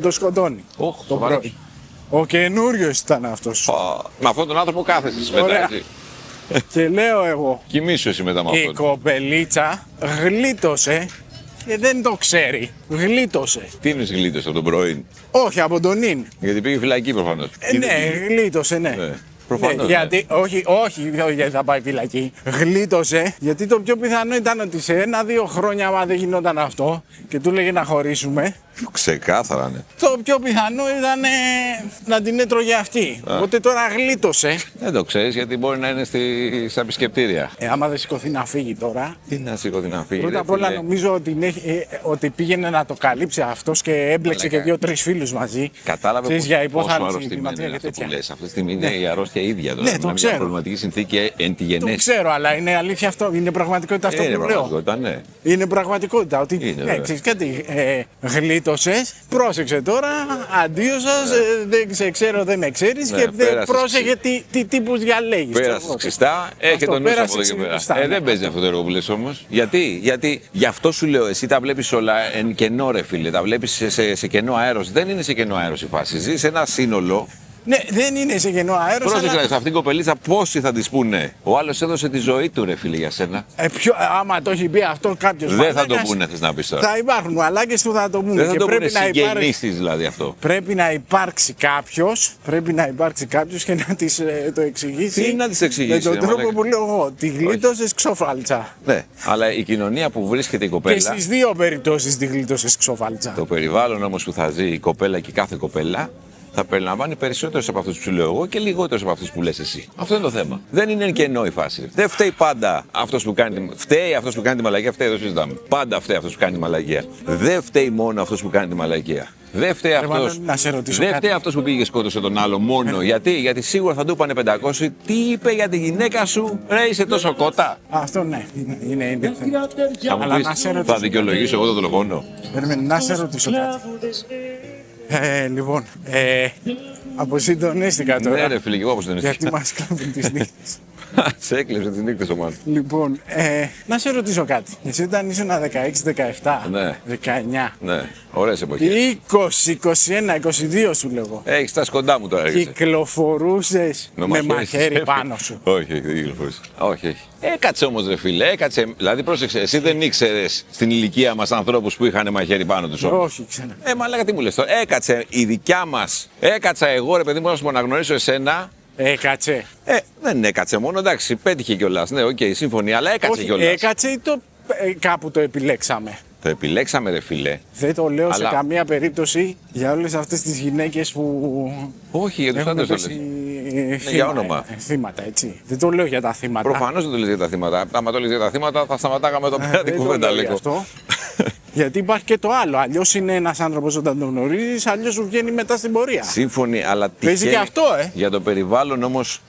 Speaker 3: τον σκοτώνει.
Speaker 2: Το πρώην.
Speaker 3: Ο καινούριος ήταν αυτός.
Speaker 2: Με αυτόν τον άνθρωπο κάθεσαι μετά.
Speaker 3: Και λέω εγώ.
Speaker 2: Κοιμήσου εσύ μετά με αυτόν.
Speaker 3: Η κοπελίτσα γλίτωσε. Και δεν το ξέρει. Γλίτωσε.
Speaker 2: Τι είναι γλίτωσε από τον πρώην?
Speaker 3: Όχι, από τον νυν.
Speaker 2: Γιατί πήγε φυλακή προφανώς.
Speaker 3: Ναι, γλίτωσε, ναι.
Speaker 2: Προφανώς.
Speaker 3: Γιατί, όχι γιατί θα πάει φυλακή. Γλίτωσε, γιατί το πιο πιθανό ήταν ότι σε 1-2 χρόνια, άμα δεν γινόταν αυτό και του λέγε να χωρίσουμε,
Speaker 2: Ξεκάθαρα, ναι.
Speaker 3: Το πιο πιθανό ήταν να την έτρωγε αυτή. Οπότε τώρα γλίτωσε.
Speaker 2: Δεν το ξέρεις γιατί μπορεί να είναι στα επισκεπτήρια.
Speaker 3: Άμα δεν σηκωθεί να φύγει τώρα.
Speaker 2: Τι να σηκωθεί να φύγει.
Speaker 3: Πρώτα απ' όλα νομίζω ότι πήγαινε να το καλύψει αυτός και έμπλεξε και 2-3 φίλους μαζί.
Speaker 2: Κατάλαβε
Speaker 3: Ξέρεις, για
Speaker 2: πόσο
Speaker 3: υπόθαλψη
Speaker 2: αρρωστημένο είναι
Speaker 3: και
Speaker 2: αυτό που
Speaker 3: τέτοια.
Speaker 2: λες. Αυτή τη στιγμή είναι η αρρώστια ίδια τώρα.
Speaker 3: Ναι, το
Speaker 2: μια
Speaker 3: ξέρω.
Speaker 2: προβληματική συνθήκη εν τη γενέση.
Speaker 3: Το ξέρω, αλλά είναι αλήθεια αυτό. Είναι πραγματικότητα αυτό
Speaker 2: Είναι
Speaker 3: που λέω.
Speaker 2: πραγματικότητα, ναι.
Speaker 3: Είναι πραγματικότητα. Ότι
Speaker 2: Είναι,
Speaker 3: ξέρεις κάτι, γλίτωσες, πρόσεξε τώρα, αντίο σας, δεν σε ξέρω, δεν με ξέρεις
Speaker 2: Ναι,
Speaker 3: και
Speaker 2: πέρασες
Speaker 3: πρόσεχε τι τύπους διαλέγεις.
Speaker 2: Πέρασε ξυστά, έχει τον νου από εδώ και πέρα. Δεν παίζει αυτό το έργο που λες όμως. Γιατί γι' αυτό σου λέω, εσύ τα βλέπεις όλα εν κενό, ρε φίλε. Τα βλέπεις σε κενό αέρος. Δεν είναι σε κενό αέρος η φάση. Ζεις σε ένα σύνολο.
Speaker 3: Ναι, δεν είναι σε κενό αέρος.
Speaker 2: Πρόσεξε,
Speaker 3: Αλλά...
Speaker 2: σε αυτήν την κοπελίτσα πόσοι θα τη πούνε. Ο άλλος έδωσε τη ζωή του, ρε φίλε, για σένα.
Speaker 3: Άμα το έχει πει αυτό κάποιος.
Speaker 2: Δεν θα το πούνε, θες να πεις τώρα.
Speaker 3: Θα υπάρχουν μαλάκες που θα το πούνε.
Speaker 2: Δεν θα
Speaker 3: και
Speaker 2: το
Speaker 3: πρέπει
Speaker 2: πούνε
Speaker 3: να
Speaker 2: συγγενείς της δηλαδή αυτό.
Speaker 3: Πρέπει να υπάρξει κάποιος και να της το εξηγήσει.
Speaker 2: Τι να της εξηγήσει,
Speaker 3: με τον τρόπο
Speaker 2: μαλάκα.
Speaker 3: που λέω εγώ. Τη γλίτωσες ξόφαλτσα.
Speaker 2: Ναι, αλλά η κοινωνία που βρίσκεται η
Speaker 3: Και
Speaker 2: κοπέλα.
Speaker 3: στις δύο περιπτώσεις τη γλίτωσες ξόφαλτσα.
Speaker 2: Το περιβάλλον όμως που θα ζει η κοπέλα και κάθε κοπέλα θα περιλαμβάνει περισσότερους από αυτούς που σου λέω εγώ και λιγότερους από αυτούς που λες εσύ. Αυτό είναι το θέμα. Δεν είναι κενό η φάση. Δεν φταίει πάντα αυτός που κάνει. Φταίει αυτός που κάνει τη μαλακία, φταίει, δεν συζητάμε. Πάντα φταίει αυτός που κάνει τη μαλακία. Δεν φταίει μόνο αυτός που κάνει τη μαλακία. Δεν φταίει αυτός. Δεν φταίει αυτός που πήγε και σκότωσε τον άλλο μόνο. Γιατί σίγουρα θα του είπανε 500. Τι είπε για τη γυναίκα σου, ρε είσαι τόσο κότα.
Speaker 3: Αυτό ναι, είναι θέμα.
Speaker 2: Θα μου
Speaker 3: Αλλά
Speaker 2: πεις,
Speaker 3: να σε
Speaker 2: θα
Speaker 3: ρωτήσω
Speaker 2: δικαιολογήσω εγώ τον δολοφόνο.
Speaker 3: Περίμενε, να σε ρωτήσω κάτι. Λοιπόν, αποσυντονίστηκα τώρα.
Speaker 2: Ναι, ρε φίλε, και εγώ αποσυντονίστηκα.
Speaker 3: Γιατί μας κλέβουν τις νύχτες.
Speaker 2: Σε έκλεψε τις νύχτες ο Μάνος.
Speaker 3: Λοιπόν, να σε ρωτήσω κάτι. Εσύ όταν ήσουν 16-17,
Speaker 2: Ναι.
Speaker 3: 19,
Speaker 2: Ναι, ωραίες εποχές.
Speaker 3: 20-21, 22 σου λέγω.
Speaker 2: Έχεις φτάσει κοντά μου τώρα. έρχεσαι.
Speaker 3: Κυκλοφορούσες με μαχαίρι πάνω σου.
Speaker 2: Όχι, όχι, δεν κυκλοφορούσε. Όχι. Έκατσε όμως ρε φίλε, έκατσε. Δηλαδή πρόσεξε, εσύ δεν ήξερες στην ηλικία μας ανθρώπους που είχαν μαχαίρι πάνω τους όμως.
Speaker 3: Όχι, ξένα.
Speaker 2: Μαλάκα τι μου λες τώρα. Έκατσε η δικιά μας. Έκατσα εγώ ρε παιδί μου να γνωρίσω εσένα.
Speaker 3: Έκατσε.
Speaker 2: Δεν έκατσε μόνο, εντάξει, πέτυχε κιόλας. Ναι, οκ, σύμφωνοι, αλλά έκατσε
Speaker 3: Όχι,
Speaker 2: κιόλας.
Speaker 3: έκατσε ή κάπου το επιλέξαμε.
Speaker 2: Το επιλέξαμε ρε φίλε.
Speaker 3: Δεν το λέω
Speaker 2: Αλλά-
Speaker 3: σε καμία περίπτωση για όλες αυτές τις γυναίκες που
Speaker 2: Όχι, για τους
Speaker 3: έχουν
Speaker 2: άντρες το
Speaker 3: πέσει
Speaker 2: λες. Για όνομα.
Speaker 3: θύματα, έτσι. Δεν το λέω για τα θύματα.
Speaker 2: Προφανώς δεν το λες για τα θύματα. Άμα το λες για τα θύματα θα σταματάγαμε εδώ πέρα την
Speaker 3: Δεν το
Speaker 2: κουβέντα
Speaker 3: λέω γι'
Speaker 2: λίγο.
Speaker 3: αυτό. Γιατί υπάρχει και το άλλο. Αλλιώς είναι ένας άνθρωπος όταν τον γνωρίζεις, αλλιώς σου βγαίνει μετά στην πορεία.
Speaker 2: Σύμφωνοι, αλλά
Speaker 3: Παίζει
Speaker 2: τυχαίνει.
Speaker 3: και αυτό,
Speaker 2: Για το περιβάλλον όμως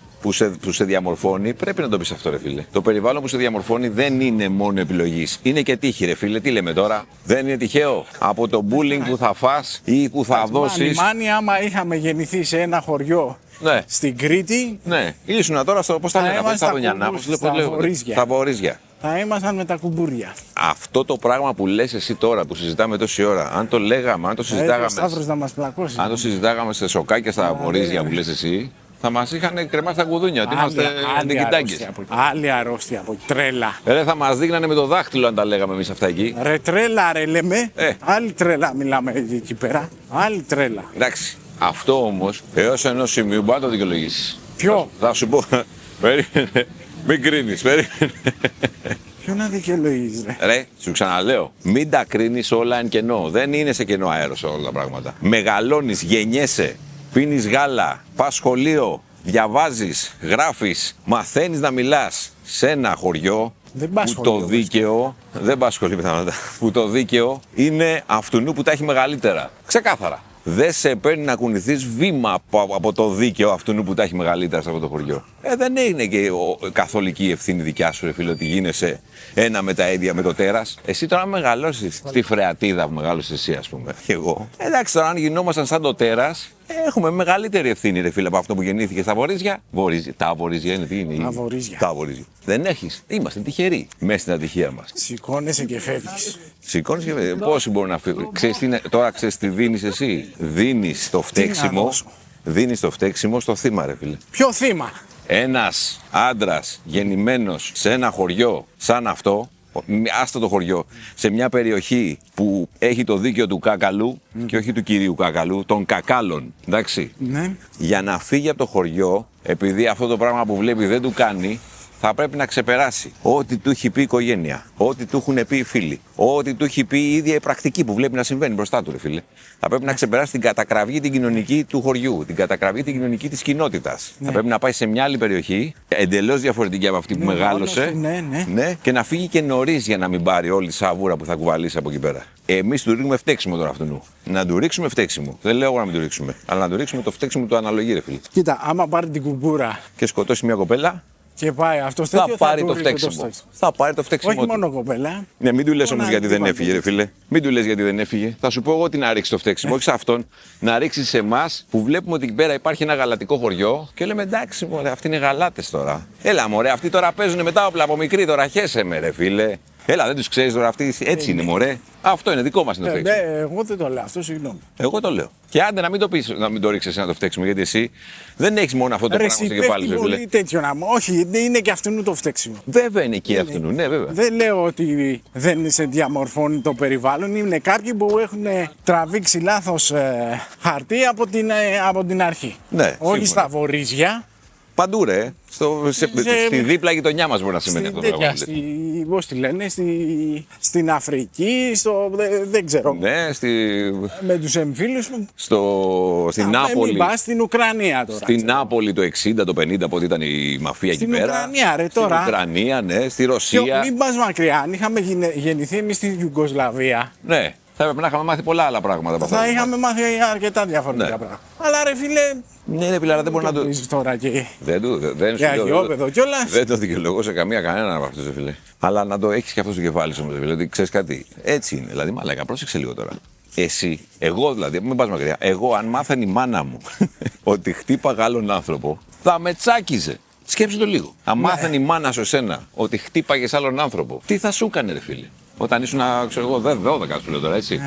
Speaker 2: που σε διαμορφώνει, πρέπει να το πεις αυτό, ρε φίλε. Το περιβάλλον που σε διαμορφώνει δεν είναι μόνο επιλογής. Είναι και τύχη, ρε φίλε. Τι λέμε τώρα, δεν είναι τυχαίο. Από το bullying που θα φας ή που θα δώσεις.
Speaker 3: Μάνι, άμα είχαμε γεννηθεί σε ένα χωριό
Speaker 2: Ναι.
Speaker 3: στην Κρήτη,
Speaker 2: Ναι, ήσουν τώρα στο πώς τα λένε,
Speaker 3: είμαστε
Speaker 2: στα Δονιανά,
Speaker 3: στα
Speaker 2: πώς
Speaker 3: στα
Speaker 2: λέγονται.
Speaker 3: Βορίζια.
Speaker 2: Στα Βορίζια.
Speaker 3: θα ήμασταν με τα κουμπούρια.
Speaker 2: Αυτό το πράγμα που λες εσύ τώρα που συζητάμε τόση ώρα, αν το λέγαμε, αν το
Speaker 3: Ο
Speaker 2: συζητάγαμε.
Speaker 3: Σταύρος να μας πλακώσει.
Speaker 2: Αν το συζητάγαμε σε σοκάκια στα Βορίζια που λες εσύ, θα μας είχαν κρεμάσει τα κουδούνια. Ότι είμαστε νικητάγκες.
Speaker 3: Άλλη αρρώστια από εκεί. Τρέλα.
Speaker 2: Ρε, θα μας δείχνανε με το δάχτυλο αν τα λέγαμε εμείς αυτά εκεί.
Speaker 3: Ρε τρέλα ρε λέμε.
Speaker 2: Ε.
Speaker 3: Άλλη τρέλα μιλάμε εκεί πέρα. Άλλη τρέλα.
Speaker 2: Εντάξει. Αυτό όμως έως ενός σημείου μπορεί να το δικαιολογήσεις.
Speaker 3: Ποιο?
Speaker 2: Θα σου πω. Περίμενε. Μην κρίνεις, περίμενε.
Speaker 3: Ποιο να δικαιολογείς ρε.
Speaker 2: Ρε, σου ξαναλέω, μην τα κρίνεις όλα εν κενό. Δεν είναι σε κενό αέρος όλα τα πράγματα. Μεγαλώνεις, γεννιέσαι, πίνεις γάλα, πας σχολείο, διαβάζεις, γράφεις, μαθαίνεις να μιλάς σε ένα χωριό
Speaker 3: Δεν πας
Speaker 2: που το
Speaker 3: σχολείο,
Speaker 2: δίκαιο, δεν πας σχολείο πιθανότατα, που το δίκαιο είναι αυτού που τα έχει μεγαλύτερα. Ξεκάθαρα. Δεν σε παίρνει να κουνηθείς βήμα από το δίκαιο αυτού που τα έχει μεγαλύτερα σε αυτό το χωριό. Δεν είναι και καθολική ευθύνη δικιά σου, ρε φίλε, ότι γίνεσαι ένα με τα ίδια με το τέρας. Εσύ τώρα μεγαλώσεις στη Φρεατίδα που μεγάλωσες εσύ, ας πούμε. Και εγώ. Εντάξει, τώρα αν γινόμασταν σαν το τέρας, έχουμε μεγαλύτερη ευθύνη, ρε φίλε, από αυτό που γεννήθηκε στα Βορίζια. Τα Βορίζια είναι τι είναι.
Speaker 3: Τα Βορίζια.
Speaker 2: Τα Βορίζια. Δεν έχεις. Είμαστε τυχεροί μέσα στην ατυχία μας.
Speaker 3: Σηκώνεσαι και φεύγεις.
Speaker 2: Σηκώνεις και πόσοι μπορούν να φύγουν. Τώρα ξέρεις τι δίνεις εσύ. Δίνεις το φταίξιμο.
Speaker 3: δώσω?
Speaker 2: Δίνεις το φταίξιμο στο θύμα, ρε φίλε.
Speaker 3: Ποιο θύμα.
Speaker 2: Ένας άντρας γεννημένος σε ένα χωριό σαν αυτό, άστα το χωριό, σε μια περιοχή που έχει το δίκαιο του Κάκαλου και όχι του κυρίου Κάκαλου, των Κακάλων, εντάξει.
Speaker 3: Ναι.
Speaker 2: Για να φύγει από το χωριό, επειδή αυτό το πράγμα που βλέπει δεν του κάνει, θα πρέπει να ξεπεράσει ό,τι του έχει πει η οικογένεια, ό,τι του έχουν πει οι φίλοι, ό,τι του έχει πει η ίδια η πρακτική που βλέπει να συμβαίνει μπροστά του, ρε φίλε. Θα πρέπει να ξεπεράσει την κατακραυγή την κοινωνική του χωριού, την κατακραυγή την κοινωνική της κοινότητας. Θα πρέπει να πάει σε μια άλλη περιοχή, εντελώς διαφορετική από αυτή που μεγάλωσε, ναι, και να φύγει και νωρίς για να μην πάρει όλη τη σαβούρα που θα κουβαλήσει από εκεί πέρα. Εμείς του ρίχνουμε φταίξιμο τώρα αυτού. Να του ρίξουμε φταίξιμο. Δεν λέω εγώ να μην του ρίξουμε, αλλά να του ρίξουμε το φταίξιμο του αναλογεί, ρε φίλε.
Speaker 3: Κοίτα, άμα πάρει την κουμπούρα
Speaker 2: και σκοτώσει μια κοπέλα.
Speaker 3: Και πάει αυτό
Speaker 2: θα πάρει το φταίξιμο. Θα πάρει το φταίξιμο.
Speaker 3: Όχι μόνο κοπέλα.
Speaker 2: Ναι, μην του λες όμως γιατί δεν έφυγε, ρε φίλε. Μην του λες γιατί δεν έφυγε. Θα σου πω εγώ τι να ρίξει το φταίξιμο. Όχι σε αυτόν. Να ρίξει σε εμάς που βλέπουμε ότι εκεί πέρα υπάρχει ένα γαλατικό χωριό και λέμε εντάξει, μωρέ, αυτοί είναι γαλάτες τώρα. Έλα, μωρέ, αυτοί τώρα παίζουν μετά όπλα από μικρή, τώρα χέσε με, ρε φίλε. Έλα, δεν τους ξέρεις τώρα αυτοί, έτσι είναι, μωρέ. Αυτό είναι δικό μας το φταίξιμο.
Speaker 3: Ναι, εγώ δεν το λέω αυτό, συγγνώμη.
Speaker 2: Εγώ το λέω. Και άντε να μην το πεις, να μην το ρίξεις να το φταίξιμο, γιατί εσύ δεν έχεις μόνο αυτό το πράγμα στο κεφάλι σου.
Speaker 3: Πολύ τέτοιο να μου. Όχι, είναι και αυτού το φταίξιμο.
Speaker 2: Βέβαια είναι και αυτού, ναι, βέβαια.
Speaker 3: Δεν λέω ότι δεν σε διαμορφώνει το περιβάλλον. Είναι κάποιοι που έχουν τραβήξει λάθος χαρτί από την αρχή.
Speaker 2: Ναι,
Speaker 3: όχι στα βορίζια.
Speaker 2: Παντού, ρε. Στη δίπλα γειτονιά μας μπορεί να σημαίνει αυτό το πράγμα.
Speaker 3: Πώς τη λένε, στην Αφρική, δεν ξέρω.
Speaker 2: Ναι,
Speaker 3: με τους εμφύλους μου.
Speaker 2: Στην Νάπολη.
Speaker 3: Μην πας στην Ουκρανία τώρα.
Speaker 2: Στην Νάπολη το 60, το 50, από ό,τι ήταν η μαφία εκεί πέρα.
Speaker 3: Στην Ουκρανία, ρε, τώρα.
Speaker 2: Στην Ουκρανία, ναι, στη Ρωσία.
Speaker 3: Μην πας μακριά, αν είχαμε γεννηθεί εμείς στην Ιουγκοσλαβία.
Speaker 2: Ναι. Θα έπρεπε να είχαμε μάθει πολλά άλλα πράγματα.
Speaker 3: Θα είχαμε μάθει αρκετά διαφορετικά πράγματα. Αλλά ρε φίλε.
Speaker 2: Ναι, ρε φίλε, αλλά δεν μπορεί να το.
Speaker 3: Τώρα και...
Speaker 2: Δεν το δικαιολογώ σε κανέναν από αυτού, φίλε. Αλλά να το έχει και αυτό στο κεφάλι σου, φίλε. Ότι ξέρει κάτι. Έτσι είναι. Δηλαδή, μαλάκα, πρόσεξε λίγο τώρα. Εσύ, εγώ δηλαδή, μην πα μακριά. Εγώ, αν μάθαινε η μάνα μου ότι χτύπαγα άλλον άνθρωπο, θα με τσάκιζε. Σκέψου το λίγο. Αν μάθαινε η μάνα σου εσένα ότι χτύπαγε άλλον άνθρωπο, τι θα σου έκανε, ρε φίλε. Όταν ήσουν, ξέρω εγώ, 12 σου λέω τώρα, έτσι.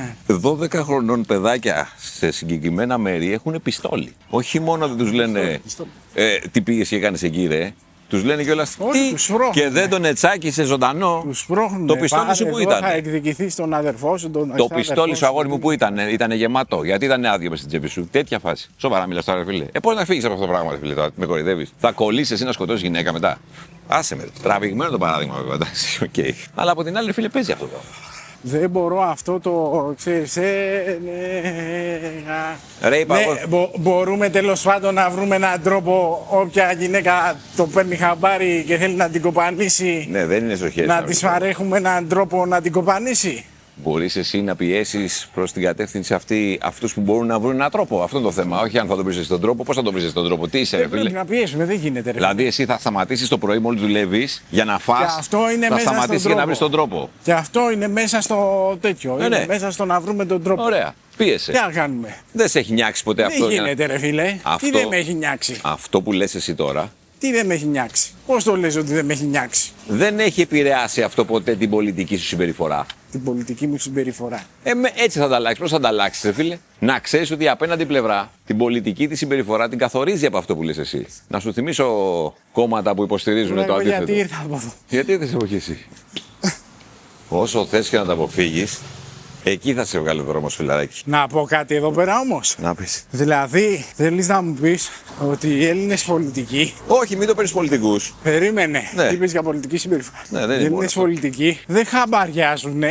Speaker 2: 12 χρονών παιδάκια σε συγκεκριμένα μέρη έχουν πιστόλι. Όχι μόνο δεν τους λένε τι πήγες και έκανες εκεί, ρε. Τους λένε κιόλας τι και δεν τον ετσάκισε ζωντανό. Το πιστόλι σου που ήταν.
Speaker 3: Θα εκδικηθεί στον αδερφό σου.
Speaker 2: Το πιστόλι σου, αγόρι μου, που ήταν γεμάτο. Γιατί ήταν άδειο μες στην τσέπη σου. Τέτοια φάση. Σοβαρά μιλάς τώρα, φίλε. Πώς να φύγεις από αυτό το πράγμα, φίλε, τώρα, με κοροϊδεύεις. Θα κολλήσεις εσύ να σκοτώσεις γυναίκα μετά. Άσε με. Τραβηγμένο το παράδειγμα, βέβαια. Okay. Αλλά από την άλλη, φίλε, παίζει αυτό το πράγμα.
Speaker 3: Δεν μπορώ αυτό το ξέρεις. Μπορούμε τέλος πάντων να βρούμε έναν τρόπο όποια γυναίκα το παίρνει χαμπάρι και θέλει να την κοπανίσει.
Speaker 2: Ναι, δεν είναι στο χέρι.
Speaker 3: Να της παρέχουμε έναν τρόπο να την κοπανίσει.
Speaker 2: Μπορείς εσύ να πιέσεις προς την κατεύθυνση αυτή αυτούς που μπορούν να βρουν έναν τρόπο. Αυτό είναι το θέμα. Όχι αν θα τον βρεις τον τρόπο, πώς θα τον βρεις τον τρόπο, τι είσαι, ρε φίλε.
Speaker 3: Πρέπει να πιέσουμε, δεν γίνεται. Ρε.
Speaker 2: Δηλαδή, εσύ θα σταματήσεις το πρωί μόλις δουλεύεις για να φας. Θα σταματήσεις για να βρεις τον τρόπο.
Speaker 3: Και αυτό είναι μέσα στο τέτοιο. Είναι μέσα στο να βρούμε τον τρόπο.
Speaker 2: Ωραία. Πίεσε.
Speaker 3: Τι να κάνουμε.
Speaker 2: Δεν σε έχει νιάξει ποτέ αυτό.
Speaker 3: Δεν γίνεται, ρε φίλε. Τι δεν με έχει νιάξει.
Speaker 2: Αυτό που λες εσύ τώρα.
Speaker 3: Τι δεν με έχει νιάξει. Πώς το λες ότι δεν με έχει νιάξει.
Speaker 2: Δεν έχει επηρεάσει αυτό ποτέ την πολιτική σου συμπεριφορά.
Speaker 3: Την πολιτική μου συμπεριφορά.
Speaker 2: Έτσι θα τα αλλάξει. Πώς θα τα αλλάξει, φίλε. Να ξέρεις ότι η απέναντι πλευρά την πολιτική τη συμπεριφορά την καθορίζει από αυτό που λες εσύ. Να σου θυμίσω κόμματα που υποστηρίζουν το αντίθετο.
Speaker 3: Γιατί ήρθα από εδώ.
Speaker 2: Γιατί ήρθες από εκεί εσύ. Όσο θες και να τα αποφύγεις, εκεί θα σε βγάλει ο δρόμος, φιλαράκι.
Speaker 3: Να πω κάτι εδώ πέρα όμως.
Speaker 2: Να πεις.
Speaker 3: Δηλαδή, θέλεις να μου πεις ότι οι Έλληνες πολιτικοί.
Speaker 2: Όχι, μην το παίρνεις πολιτικούς.
Speaker 3: Περίμενε.
Speaker 2: Ναι.
Speaker 3: Είπες για πολιτική συμπεριφορά.
Speaker 2: Ναι, δεν
Speaker 3: οι Έλληνες πολιτικοί δεν χαμπαριάζουν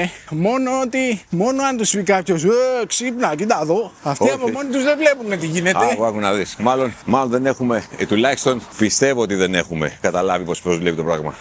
Speaker 3: μόνο αν τους πει κάποιος ξύπνα, κοίτα εδώ. Αυτοί
Speaker 2: Όχι.
Speaker 3: από μόνοι τους δεν βλέπουν τι γίνεται.
Speaker 2: Άκου να δεις. Μάλλον δεν έχουμε, τουλάχιστον πιστεύω ότι δεν έχουμε καταλάβει πώς βλέπει το πράγμα.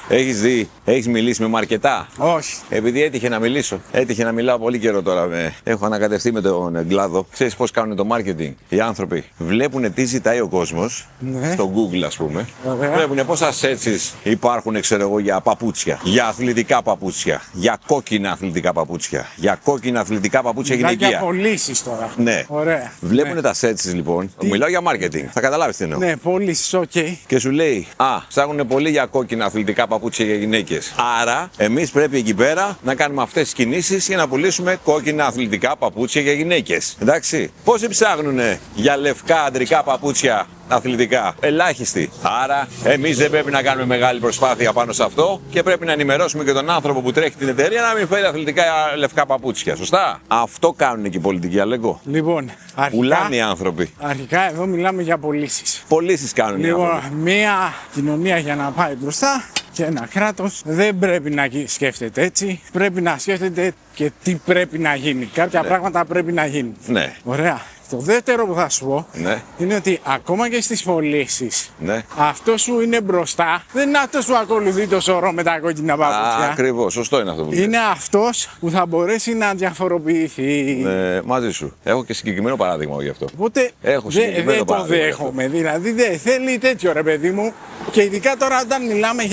Speaker 2: Έχεις μιλήσει με αρκετά.
Speaker 3: Όχι.
Speaker 2: Επειδή έτυχε να μιλήσω. Έτυχε να μιλάω πολύ καιρό τώρα. Έχω ανακατευτεί με τον κλάδο. Ξέρεις πώς κάνουν το marketing οι άνθρωποι. Βλέπουν τι ζητάει ο κόσμος.
Speaker 3: Ναι.
Speaker 2: Στο Google, ας πούμε.
Speaker 3: Ωραία.
Speaker 2: Βλέπουν πόσα searches υπάρχουν, ξέρω εγώ, για παπούτσια. Για αθλητικά παπούτσια. Για κόκκινα αθλητικά παπούτσια. Για κόκκινα αθλητικά παπούτσια γυναικεία.
Speaker 3: Για πωλήσεις τώρα.
Speaker 2: Ναι.
Speaker 3: Ωραία.
Speaker 2: Βλέπουν
Speaker 3: Ναι.
Speaker 2: τα searches λοιπόν. Μιλάω για marketing. Θα καταλάβεις τι εννοώ.
Speaker 3: Ναι, πωλήσεις, οκ.
Speaker 2: Και σου λέει, ψάχνουν πολύ για κόκκινα αθλητικά παπούτσια για γυναίκες. Άρα, εμείς πρέπει εκεί πέρα να κάνουμε αυτές τις κινήσεις για να πουλήσουμε κόκκινα αθλητικά παπούτσια για γυναίκες. Εντάξει. Πόσοι ψάχνουν για λευκά αντρικά παπούτσια αθλητικά? Ελάχιστοι. Άρα, εμείς δεν πρέπει να κάνουμε μεγάλη προσπάθεια πάνω σε αυτό και πρέπει να ενημερώσουμε και τον άνθρωπο που τρέχει την εταιρεία να μην φέρει αθλητικά λευκά παπούτσια. Σωστά. Αυτό κάνουν και οι πολιτικοί, Αλέγκο.
Speaker 3: Λοιπόν,
Speaker 2: Πουλάνε οι άνθρωποι.
Speaker 3: Αρχικά εδώ μιλάμε για πωλήσεις.
Speaker 2: Πωλήσεις κάνουν οι
Speaker 3: Λοιπόν,
Speaker 2: άνθρωποι.
Speaker 3: μία κοινωνία για να πάει μπροστά Και ένα κράτος δεν πρέπει να σκέφτεται έτσι. Πρέπει να σκέφτεται και τι πρέπει να γίνει. Κάποια πράγματα πρέπει να γίνουν.
Speaker 2: Ναι.
Speaker 3: Ωραία. Το δεύτερο που θα σου πω
Speaker 2: Ναι.
Speaker 3: είναι ότι ακόμα και στις πωλήσεις,
Speaker 2: Ναι.
Speaker 3: αυτό σου είναι μπροστά, δεν είναι αυτός που ακολουθεί το σωρό με τα κόκκινα παπούτσια.
Speaker 2: Ακριβώς, σωστό είναι αυτό που λες.
Speaker 3: Είναι αυτός που θα μπορέσει να διαφοροποιηθεί.
Speaker 2: Μαζί σου. Έχω και συγκεκριμένο παράδειγμα γι' αυτό.
Speaker 3: Οπότε
Speaker 2: Έχω συγκεκριμένο
Speaker 3: δεν το
Speaker 2: παράδειγμα γι' αυτό.
Speaker 3: δέχομαι. Δηλαδή δεν θέλει τέτοιο ρε παιδί μου. Και ειδικά τώρα όταν μιλάμε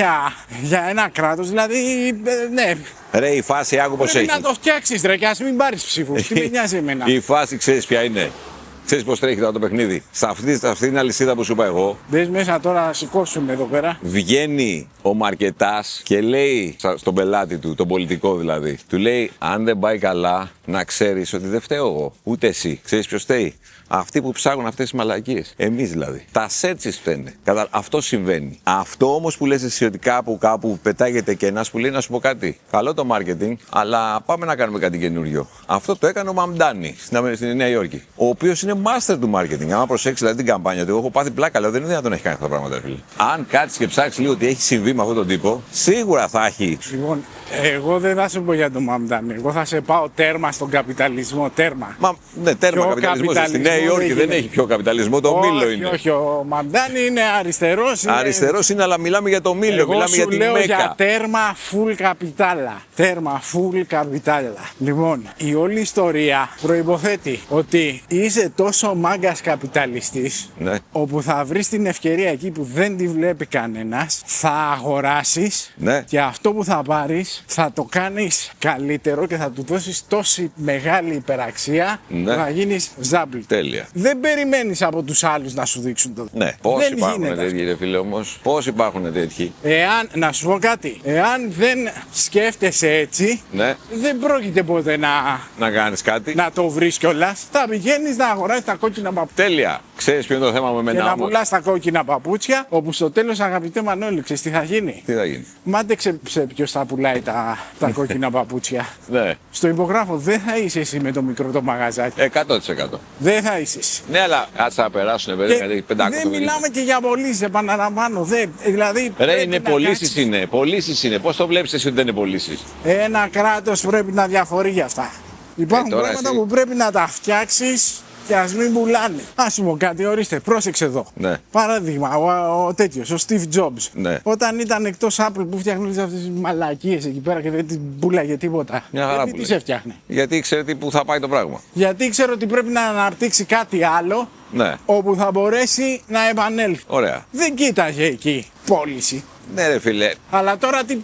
Speaker 3: για ένα κράτος, δηλαδή ναι.
Speaker 2: Ρε, η φάση άκου πως
Speaker 3: Πρέπει
Speaker 2: έχει.
Speaker 3: να το φτιάξεις ρε και ας μην πάρεις ψήφους. Τι με νοιάζει εμένα.
Speaker 2: Η φάση ξέρεις ποια είναι. Ξέρεις πως τρέχει τώρα το παιχνίδι. Σε αυτή την αλυσίδα που σου είπα εγώ,
Speaker 3: Μπες μέσα τώρα, σηκώσουμε εδώ πέρα.
Speaker 2: βγαίνει ο μαρκετάς και λέει στον πελάτη του, τον πολιτικό δηλαδή, του λέει: αν δεν πάει καλά, να ξέρεις ότι δεν φταίω εγώ, ούτε εσύ. Ξέρεις ποιος φταίει? Αυτοί που ψάχνουν αυτές τις μαλακίες. Εμείς δηλαδή. Τα σέτσις φταίνε. Αυτό συμβαίνει. Αυτό όμως που λες εσύ ότι κάπου πετάγεται και ένας που λέει να σου πω κάτι. Καλό το marketing, αλλά πάμε να κάνουμε κάτι καινούριο. Αυτό το έκανε ο Μαμντάνη στην Νέα Υόρκη. Ο οποίος είναι master του marketing. Αν προσέξει δηλαδή την καμπάνια του, εγώ έχω πάθει πλάκα, αλλά δεν είναι δυνατόν να έχει κάνει αυτά τα πράγματα. Φίλε. Αν κάτσει και ψάξει λίγο τι έχει συμβεί με αυτόν τον τύπο, σίγουρα θα έχει.
Speaker 3: Λοιπόν, εγώ δεν θα σου πω για τον Μαμντάνη. Εγώ θα σε πάω τέρμα στον καπιταλισμό. Τέρμα.
Speaker 2: Ναι, τέρμα
Speaker 3: Πιο
Speaker 2: καπιταλισμό. Στη
Speaker 3: καπιταλισμό
Speaker 2: Νέα Υόρκη
Speaker 3: δεν
Speaker 2: δεν
Speaker 3: γίνεται.
Speaker 2: έχει πιο καπιταλισμό, το μήλο είναι.
Speaker 3: Όχι, ο Μαμντάνη είναι αριστερός.
Speaker 2: Αριστερός είναι, αλλά μιλάμε για το μήλο,
Speaker 3: Εγώ
Speaker 2: μιλάμε
Speaker 3: σου
Speaker 2: για τη
Speaker 3: λέω
Speaker 2: Μέκα.
Speaker 3: για τέρμα full καπιτάλα. Τέρμα full καπιτάλα. Λοιπόν, η όλη ιστορία προϋποθέτει ότι είσαι τόσο μάγκας καπιταλιστής,
Speaker 2: Ναι.
Speaker 3: όπου θα βρεις την ευκαιρία εκεί που δεν τη βλέπει κανένας, θα αγοράσεις
Speaker 2: Ναι.
Speaker 3: και αυτό που θα πάρεις θα το κάνεις καλύτερο και θα του δώσεις τόση μεγάλη υπεραξία
Speaker 2: Ναι.
Speaker 3: που θα γίνεις ζάμπλ.
Speaker 2: Τέλεια.
Speaker 3: Δεν περιμένεις από τους άλλους να σου δείξουν το
Speaker 2: Ναι, πώς
Speaker 3: Δεν
Speaker 2: υπάρχουν
Speaker 3: γίνεται
Speaker 2: τέτοιοι, ρε φίλε, όμως. Πώς υπάρχουν τέτοιοι.
Speaker 3: Εάν, να σου πω κάτι, εάν δεν σκέφτεσαι έτσι,
Speaker 2: Ναι,
Speaker 3: δεν πρόκειται ποτέ
Speaker 2: να κάνεις κάτι.
Speaker 3: να το βρεις κιόλας. Θα πηγαίνεις να αγοράσεις τα κόκκινα παπούτσια
Speaker 2: Τέλεια. Ξέρεις ποιο είναι το θέμα με
Speaker 3: και
Speaker 2: εμένα
Speaker 3: να
Speaker 2: όμως?
Speaker 3: πουλάς τα κόκκινα παπούτσια, όπου στο τέλος, αγαπητέ Μανώλη, ξέρεις τι θα γίνει.
Speaker 2: Τι θα γίνει?
Speaker 3: Μάντεξε ποιος θα πουλάει τα κόκκινα παπούτσια.
Speaker 2: Ναι,
Speaker 3: Στο υπογράφο δεν θα είσαι εσύ με το μικρό το μαγαζάκι.
Speaker 2: 100%.
Speaker 3: Δεν θα είσαι εσύ.
Speaker 2: Ναι, αλλά κάτσε να περάσουν,
Speaker 3: Και
Speaker 2: παιδί, 500
Speaker 3: δεν μιλάμε και για πωλήσεις, επαναλαμβάνω. Δηλαδή,
Speaker 2: Ρε,
Speaker 3: πρέπει
Speaker 2: είναι
Speaker 3: να
Speaker 2: πωλήσεις
Speaker 3: κάτσεις.
Speaker 2: είναι. Πωλήσεις είναι. Πώς το βλέπεις εσύ ότι δεν είναι πωλήσεις?
Speaker 3: Ένα κράτος πρέπει να διαφορεί για αυτά. Υπάρχουν
Speaker 2: τώρα
Speaker 3: πράγματα
Speaker 2: εσύ-
Speaker 3: που πρέπει να τα φτιάξεις και ας μην πουλάνε. Ας σου πω κάτι, ορίστε, πρόσεξε εδώ.
Speaker 2: Ναι.
Speaker 3: Παράδειγμα, ο τέτοιος, ο Steve Jobs.
Speaker 2: Ναι.
Speaker 3: Όταν ήταν εκτός Apple που φτιάχνουν όλες αυτές τις μαλακίες εκεί πέρα και δεν την πουλάγε τίποτα.
Speaker 2: Μια χαρά
Speaker 3: Γιατί
Speaker 2: πουλάει.
Speaker 3: τις έφτιαχνε.
Speaker 2: Γιατί ξέρετε πού θα πάει το πράγμα.
Speaker 3: Γιατί ξέρω ότι πρέπει να αναπτύξει κάτι άλλο
Speaker 2: Ναι,
Speaker 3: όπου θα μπορέσει να επανέλθει.
Speaker 2: ωραία.
Speaker 3: Δεν κοίταγε εκεί πώληση.
Speaker 2: Ναι, ρε φίλε,
Speaker 3: Αλλά τώρα τι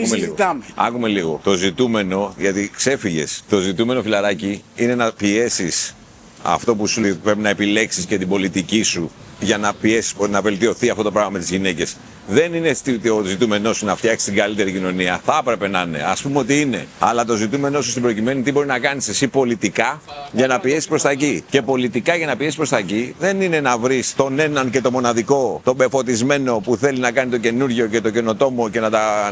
Speaker 3: συζητάμε.
Speaker 2: Άκουμε λίγο. Το ζητούμενο, γιατί ξέφυγες, το ζητούμενο φιλαράκι είναι να πιέσεις αυτό που σου λέει, πρέπει να επιλέξεις και την πολιτική σου για να πιέσεις να βελτιωθεί αυτό το πράγμα με τις γυναίκες. Δεν είναι το ζητούμενό σου να φτιάξεις την καλύτερη κοινωνία. Θα έπρεπε να είναι. Ας πούμε ότι είναι. Αλλά το ζητούμενό σου στην προκειμένη τι μπορεί να κάνεις εσύ πολιτικά για να πιέσεις προς τα εκεί. Και πολιτικά για να πιέσεις προς τα εκεί δεν είναι να βρεις τον έναν και το μοναδικό, τον πεφωτισμένο που θέλει να κάνει το καινούριο και το καινοτόμο και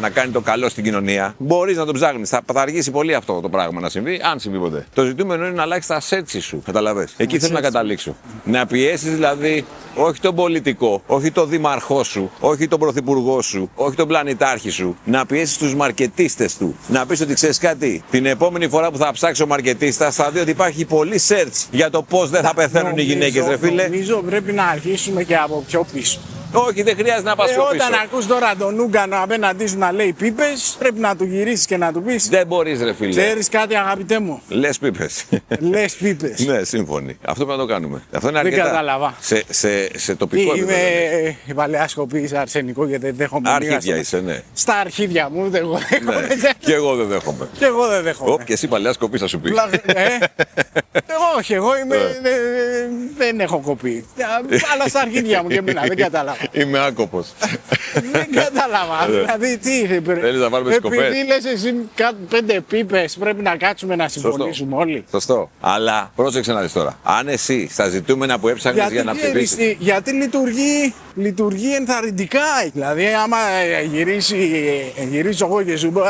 Speaker 2: να κάνει το καλό στην κοινωνία. Μπορείς να τον ψάχνεις. Θα αργήσει πολύ αυτό το πράγμα να συμβεί, αν συμβεί ποτέ. Το ζητούμενο είναι να αλλάξεις τα σέτσι σου. Καταλαβες. Εκεί θέλω να καταλήξω. Να πιέσεις δηλαδή όχι τον πολιτικό, όχι τον δήμαρχό σου, όχι τον πρωθυπουργό σου, όχι τον πλανητάρχη σου, να πιέσεις τους μαρκετίστες του. Να πεις ότι ξέρεις κάτι, την επόμενη φορά που θα ψάξει ο μαρκετίστας θα δει ότι υπάρχει πολύ search για το πώς δεν θα πεθαίνουν οι γυναίκες, ρε φίλε.
Speaker 3: Νομίζω πρέπει να αρχίσουμε και από πιο πίσω.
Speaker 2: Όχι, δεν χρειάζεται να πας πιο πίσω.
Speaker 3: Όταν ακούς τώρα τον Ούγκανο απέναντί σου να λέει πίπες, πρέπει να του γυρίσεις και να του πεις
Speaker 2: Δεν μπορείς, ρε φίλε.
Speaker 3: ξέρεις κάτι αγαπητέ μου,
Speaker 2: Λες πίπες.
Speaker 3: λες πίπες.
Speaker 2: Ναι, σύμφωνοι. Αυτό πρέπει να το κάνουμε. Αυτό είναι
Speaker 3: Δεν
Speaker 2: αρκετά.
Speaker 3: κατάλαβα.
Speaker 2: Σε τοπικό επίπεδο.
Speaker 3: Είμαι παλαιά σκοπή αρσενικό γιατί δεν δέχομαι
Speaker 2: Αρχίδια
Speaker 3: μοίρα
Speaker 2: είσαι, ναι.
Speaker 3: στα αρχίδια μου, δεν εγώ δέχομαι.
Speaker 2: Ναι. Και εγώ δεν δέχομαι.
Speaker 3: Και εγώ δεν δέχομαι.
Speaker 2: Όπ, και εσύ παλιά σκοπή θα σου πει.
Speaker 3: Όχι, εγώ είμαι, δεν έχω κοπεί. Αλλά στα αρχίδια μου και εμένα, δεν κατάλαβα.
Speaker 2: Είμαι άκοπος.
Speaker 3: Δεν κατάλαβα. Δηλαδή, τι
Speaker 2: Θέλεις να βάλουμε τις κοπές.
Speaker 3: επειδή λες εσύ 5 πίπες, πρέπει να κάτσουμε να συμφωνήσουμε όλοι.
Speaker 2: Σωστό. Αλλά πρόσεξε να δεις τώρα. Αν εσύ στα ζητούμενα που έψαχνες για να ψηφίσεις.
Speaker 3: Γιατί λειτουργεί ενθαρρυντικά. Δηλαδή, άμα γυρίσω εγώ και σου πω.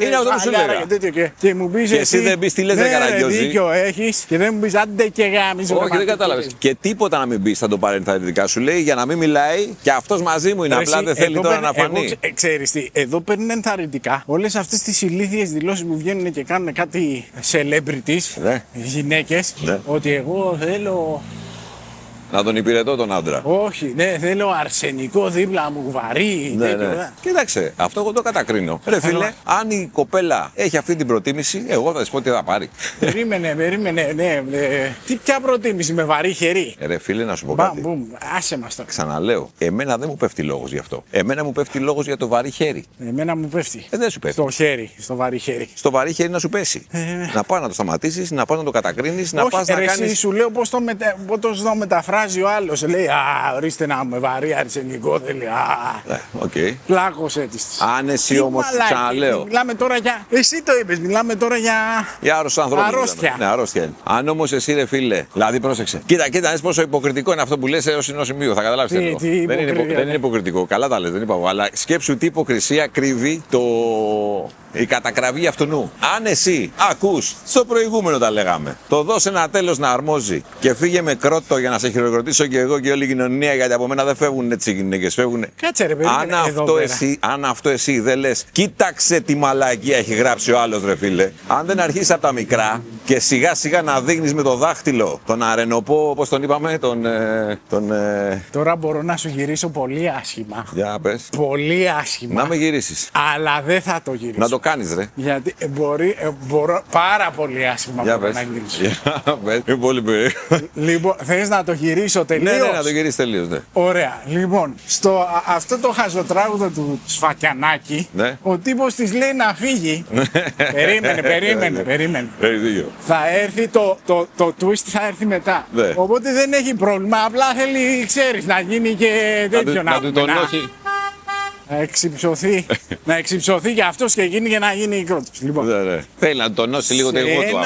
Speaker 2: Είναι αυτό που σου λέγα.
Speaker 3: Και μου πεις
Speaker 2: Και εσύ δεν πεις τι λες, ρε Καραγκιόζη.
Speaker 3: δίκιο έχεις και δεν μου πεις άντε και γάμιζε.
Speaker 2: Όχι, δεν κατάλαβες. Και τίποτα να μην πεις θα το πάρει ενθαρρυντικά. προσωπικά σου λέει για να μην μιλάει και αυτός μαζί μου είναι. Απλά δεν θέλει τώρα να φανεί.
Speaker 3: Ξέρεις τι, εδώ παίρνουν ενθαρρυντικά όλες αυτές τις ηλίθιες δηλώσεις που βγαίνουν και κάνουν κάτι celebrities, γυναίκες, ότι εγώ θέλω.
Speaker 2: Να τον υπηρετώ τον άντρα.
Speaker 3: Όχι, ναι, θέλω αρσενικό δίπλα μου, βαρύ.
Speaker 2: Ναι. Κοίταξε, αυτό εγώ το κατακρίνω. Ρε φίλε, αν η κοπέλα έχει αυτή την προτίμηση, εγώ θα της πω τι θα πάρει.
Speaker 3: Περίμενε, ναι. Ποια προτίμηση, με βαρύ χερί?
Speaker 2: Ρε φίλε, να σου πω κάτι.
Speaker 3: Άσε μας τώρα.
Speaker 2: Ξαναλέω, εμένα δεν μου πέφτει λόγος γι' αυτό. Εμένα μου πέφτει λόγος για το βαρύ χέρι.
Speaker 3: Εμένα μου πέφτει.
Speaker 2: Δεν σου πέφτει.
Speaker 3: Στο χέρι, στο βαρύ χέρι.
Speaker 2: Στο βαρύ χέρι να σου πέσει. Να πας να το σταματήσεις, να πας να το κατακρίνεις, να πας να κάνεις.
Speaker 3: Εσύ σου λέω πώς το μεταφράζει ο άλλος. Λέει, ορίστε να με βαρύ αρσενικό. Θέλει, πλάκωσε της.
Speaker 2: Αν εσύ όμως, ξαναλέω.
Speaker 3: Μιλάμε τώρα για. Εσύ το είπες, μιλάμε τώρα για.
Speaker 2: Για άρρωστο ανθρώπου.
Speaker 3: Αρρώστια.
Speaker 2: Ναι, αρρώστια είναι. Αν όμως εσύ, ρε φίλε, δηλαδή πρόσεξε. Κοίτα, δες πόσο υποκριτικό είναι αυτό που λες έως ενός σημείου. Θα καταλάβεις τι δεν είναι υποκριτικό. Καλά τα λες, δεν είπα εγώ. Αλλά σκέψου τι υποκρισία κρύβει η κατακραυγή αυτού νου. Αν εσύ ακούς, στο προηγούμενο τα λέγαμε, το δώσε ένα τέλος να αρμόζει και φύγε με κρότο για να σε χειροκροτήσω και εγώ και όλη η κοινωνία, γιατί από μένα δεν φεύγουν έτσι οι γυναίκες, φεύγουν.
Speaker 3: Κάτσε ρε παιδί,
Speaker 2: αν αυτό εσύ δεν λες, κοίταξε τι μαλακία έχει γράψει ο άλλος, ρε φίλε. Αν δεν αρχίσεις από τα μικρά και σιγά σιγά να δείχνεις με το δάχτυλο τον αρενοπό, όπως τον είπαμε,
Speaker 3: Τώρα μπορώ να σου γυρίσω πολύ άσχημα.
Speaker 2: Για πες.
Speaker 3: Πολύ άσχημα.
Speaker 2: Να με γυρίσεις.
Speaker 3: Αλλά δεν θα το γυρίσω.
Speaker 2: Να το κάνεις, ρε.
Speaker 3: Γιατί μπορώ πάρα πολύ άσχημα να γυρίσω.
Speaker 2: Για πες. Είναι πολύ περίεργο.
Speaker 3: Λοιπόν, θες να το γυρίσω τελείως?
Speaker 2: Ναι, να το γυρίσεις τελείως, ναι.
Speaker 3: Ωραία. Λοιπόν, αυτό το χαζοτράγουδο του Σφακιανάκη, ο τύπος της λέει να φύγει. Περίμενε. Θα έρθει το twist, θα έρθει μετά. Οπότε δεν έχει πρόβλημα. Απλά θέλει, ξέρεις, να γίνει και τέτοιο.
Speaker 2: Να του τονώσει.
Speaker 3: Να εξυψωθεί και αυτός και γίνει και να γίνει κρότος. Λοιπόν,
Speaker 2: θέλει να τονώσει λίγο το εγώ του.